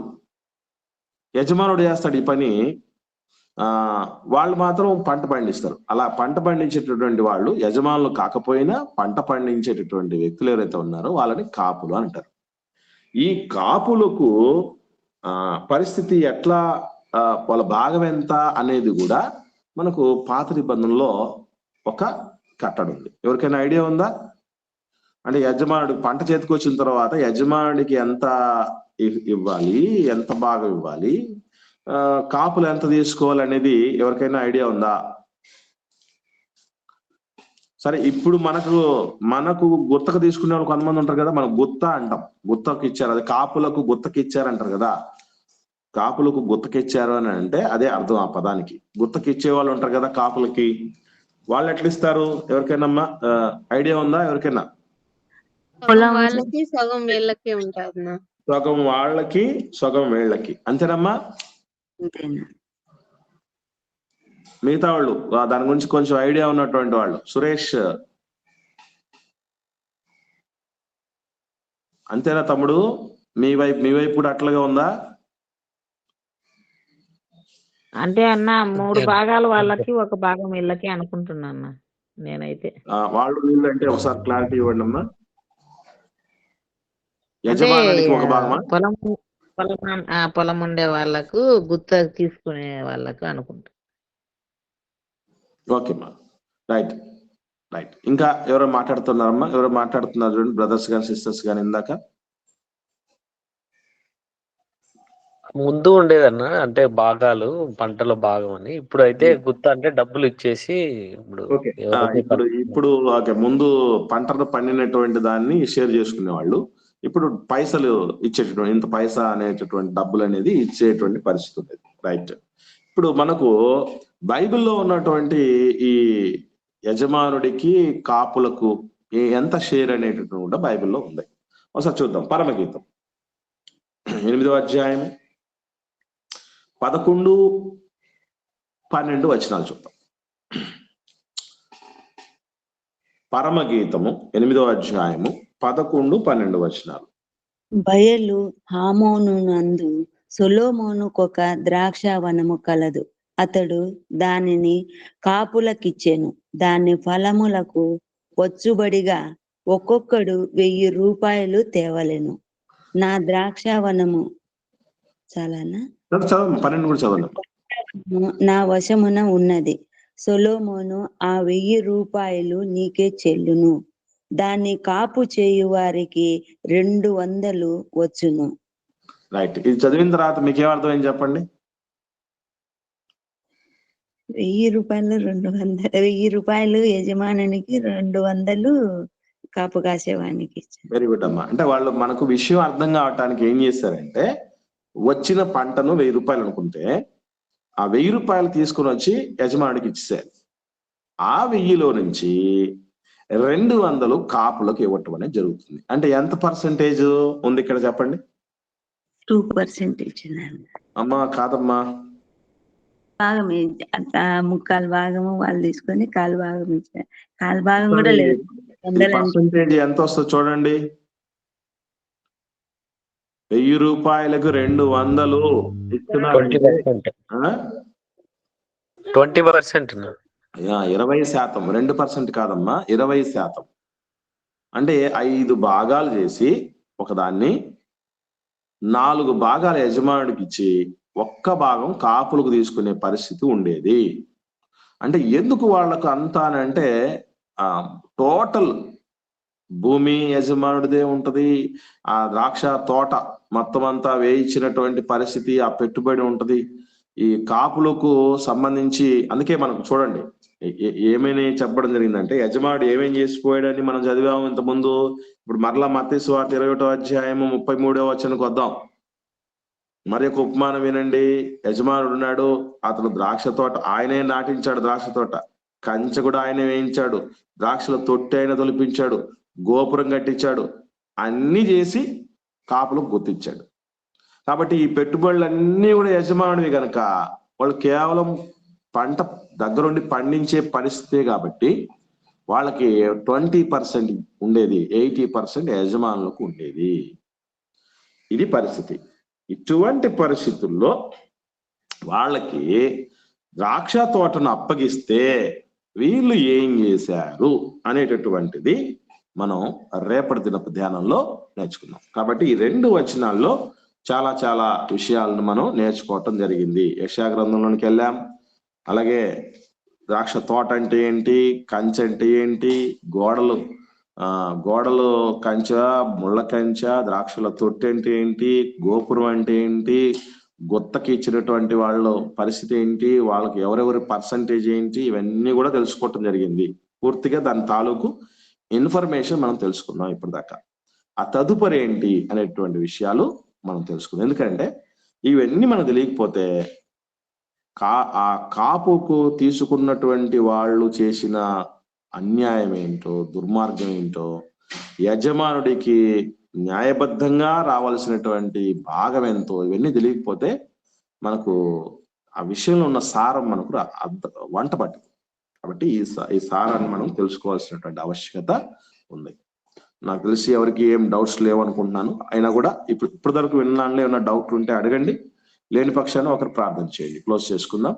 యజమానుడు చేస్తాడు ఈ పని, వాళ్ళు మాత్రం పంట పండిస్తారు. అలా పంట పండించేటటువంటి వాళ్ళు యజమానులు కాకపోయినా పంట పండించేటటువంటి వ్యక్తులు ఎవరైతే ఉన్నారో వాళ్ళని కాపులు అంటారు. ఈ కాపులకు పరిస్థితి ఎట్లా, వాళ్ళ భాగం ఎంత అనేది కూడా మనకు పాత నిబంధనలో ఒక కట్టడి ఉంది. ఎవరికైనా ఐడియా ఉందా? అంటే యజమానుడు పంట చేతికి వచ్చిన తర్వాత యజమానుడికి ఎంత ఇవ్వాలి, ఎంత భాగం ఇవ్వాలి, కాపులు ఎంత తీసుకోవాలి అనేది ఎవరికైనా ఐడియా ఉందా? సరే, ఇప్పుడు మనకు గుత్తకు తీసుకునే వాళ్ళు కొంతమంది ఉంటారు కదా, మనం గుత్త అంటాం. గుత్తకు ఇచ్చారు, అది కాపులకు గుత్తకి ఇచ్చారంటారు కదా. కాపులకు గుత్తకిచ్చారు అని అంటే అదే అర్థం ఆ పదానికి. గుత్తకి ఇచ్చే వాళ్ళు ఉంటారు కదా కాపులకి, వాళ్ళు ఎట్లా ఇస్తారు? ఎవరికైనా ఐడియా ఉందా? ఎవరికైనా పొలం వాళ్ళకి సగం వీళ్ళకి ఉంటుంది. సగం వాళ్ళకి సగం వీళ్ళకి, అంతేనమ్మా? అంతేనా? మిగతా వాళ్ళు దాని గురించి కొంచెం ఐడియా ఉన్నటువంటి వాళ్ళు, సురేష్ అంతేనా తమ్ముడు? మీ వైపు కూడా అట్లాగే ఉందా? అంటే అన్న 3 భాగాలు వాళ్ళకి 1 భాగం వీళ్ళకి అనుకుంటున్నా అన్న నేనైతే. వాళ్ళు వీళ్ళు అంటే ఒకసారి క్లారిటీ ఇవ్వండి అమ్మా. అంటే యజమానుడికి 1 భాగమా? పొలం ఉండే వాళ్ళకు, గుత్త తీసుకునే వాళ్ళకు అనుకుంటా. ఓకే అమ్మా, రైట్. ఇంకా ఎవరో మాట్లాడుతున్నారమ్మా? ఎవరో మాట్లాడుతున్నారు చూడండి, బ్రదర్స్ కానీ సిస్టర్స్ కానీ. ఇందాక ముందు ఉండేదన్న అంటే భాగాలు, పంటల భాగం అని. ఇప్పుడు అయితే గుత్త అంటే డబ్బులు ఇచ్చేసి ఇప్పుడు ఇప్పుడు ఓకే, ముందు పంటను పండినటువంటి దాన్ని షేర్ చేసుకునే వాళ్ళు, ఇప్పుడు పైసలు ఇచ్చేటటువంటి, ఇంత పైసా అనేటటువంటి డబ్బులు అనేది ఇచ్చేటువంటి పరిస్థితి ఉండేది. రైట్. ఇప్పుడు మనకు బైబిల్లో ఉన్నటువంటి ఈ యజమానుడికి కాపులకు ఎంత షేర్ అనేటటువంటి కూడా బైబిల్లో ఉంది. ఒకసారి చూద్దాం. పరమగీతం 8వ అధ్యాయం 11, 12 వచనాలు చూద్దాం. పరమగీతము 8వ అధ్యాయము 11, 12 వచనాలు. బయలు హామోను నందు సొలొమోనుకొక ద్రాక్షావనము కలదు. అతడు దానిని కాపులకిచ్చెను. దాని ఫలములకు వచ్చుబడిగా ఒక్కొక్కడు 1000 రూపాయలు తేవలెను. నా ద్రాక్షావనము చాలానా? 12 కూడా చదవండి. నా వశమున ఉన్నది. సొలొమోను ఆ 1000 రూపాయలు నీకే చెల్లును. దాన్ని కాపు చేయు వారికి 200 వచ్చును. రైట్. ఇది చదివిన తర్వాత మీకు ఏమర్థమైంది చెప్పండి? 1000 రూపాయలు 200, 1000 రూపాయలు యజమానునికి, 200 కాపు కాసేవానికి. వెరీ గుడ్ అమ్మా. అంటే వాళ్ళు మనకు విషయం అర్థం కావటానికి ఏం చేశారంటే, వచ్చిన పంటను 1000 రూపాయలు అనుకుంటే ఆ 1000 రూపాయలు తీసుకుని వచ్చి యజమానికి ఇచ్చేసారు. ఆ 1000లో నుంచి 200 కాపులకు ఇవ్వటం అనేది జరుగుతుంది. అంటే ఎంత పర్సెంటేజ్ ఉంది ఇక్కడ చెప్పండి? 2% అమ్మా కాదమ్మా, భాగం ముక్కాలు భాగము వాళ్ళు తీసుకొని కాలు భాగం ఇచ్చారు. కాలు భాగం కూడా లేదు. పర్సెంటేజ్ ఎంత వస్తుందో చూడండి. 1000 రూపాయలకు 200 ఇస్తున్నారు. 20%. 20%, 2% కాదమ్మా, 20%. అంటే 5 భాగాలు చేసి ఒకదాన్ని 4 భాగాల యజమానుడికి ఇచ్చి 1 భాగం కాపులకు తీసుకునే పరిస్థితి ఉండేది. అంటే ఎందుకు వాళ్ళకు అంత అని అంటే, టోటల్ భూమి యజమానుడిదే ఉంటది, ఆ ద్రాక్ష తోట మొత్తం అంతా వేయించినటువంటి పరిస్థితి, ఆ పెట్టుబడి ఉంటది. ఈ కాపులకు సంబంధించి అందుకే మనకు చూడండి ఏమని చెప్పడం జరిగిందంటే, యజమానుడు ఏమేం చేసిపోయాడని మనం చదివాము ఇంత ముందు. ఇప్పుడు మరలా మత్తయి సువార్త 21వ అధ్యాయము 33వ వచనానికి వద్దాం. మరి ఒక ఉపమానం వినండి. యజమానుడు ఉన్నాడు, అతను ద్రాక్ష తోట ఆయనే నాటించాడు, ద్రాక్ష తోట కంచె కూడా ఆయన వేయించాడు, ద్రాక్షల తొట్టి ఆయన తొలిపించాడు, గోపురం కట్టించాడు, అన్ని చేసి కాపులకు గుర్తించాడు. కాబట్టి ఈ పెట్టుబడులన్నీ కూడా యజమానుడివి కనుక వాళ్ళు కేవలం పంట దగ్గరుండి పండించే పరిస్థితే కాబట్టి వాళ్ళకి 20% ఉండేది, 80% యజమానులకు ఉండేది. ఇది పరిస్థితి. ఇటువంటి పరిస్థితుల్లో వాళ్ళకి ద్రాక్ష తోటను అప్పగిస్తే వీళ్ళు ఏం చేశారు అనేటటువంటిది మనం రేపటి దినపు ధ్యానంలో నేర్చుకున్నాం. కాబట్టి ఈ 2 వచనాల్లో చాలా చాలా విషయాలను మనం నేర్చుకోవటం జరిగింది. యెషయా గ్రంథంలోనికి వెళ్ళాం. అలాగే ద్రాక్ష తోట అంటే ఏంటి, కంచె అంటే ఏంటి, గోడలు కంచె, ముళ్ళ కంచె, ద్రాక్షల తొట్టి అంటే ఏంటి, గోపురం అంటే ఏంటి, గుత్తకి ఇచ్చినటువంటి వాళ్ళ పరిస్థితి ఏంటి, వాళ్ళకి ఎవరెవరి పర్సంటేజ్ ఏంటి, ఇవన్నీ కూడా తెలుసుకోవటం జరిగింది. పూర్తిగా దాని తాలూకు ఇన్ఫర్మేషన్ మనం తెలుసుకున్నాం ఇప్పటిదాకా. ఆ తదుపరి ఏంటి అనేటువంటి విషయాలు మనం తెలుసుకుందాం. ఎందుకంటే ఇవన్నీ మనకు తెలియకపోతే ఆ కాపుకు తీసుకున్నటువంటి వాళ్ళు చేసిన అన్యాయం ఏంటో, దుర్మార్గం ఏంటో, యజమానుడికి న్యాయబద్ధంగా రావాల్సినటువంటి భాగం ఎంతో ఇవన్నీ తెలియకపోతే మనకు ఆ విషయంలో ఉన్న సారం మనకు వంట పట్టదు. కాబట్టి ఈ సారాన్ని మనం తెలుసుకోవాల్సినటువంటి ఆవశ్యకత ఉంది. నాకు తెలిసి ఎవరికి ఏం డౌట్స్ లేవు అనుకుంటున్నాను. అయినా కూడా ఇప్పుడు వరకు విన్నానులే ఏమైనా డౌట్ ఉంటే అడగండి, లేని పక్షాన్ని ఒకరు ప్రార్థన చేయండి. క్లోజ్ చేసుకుందాం.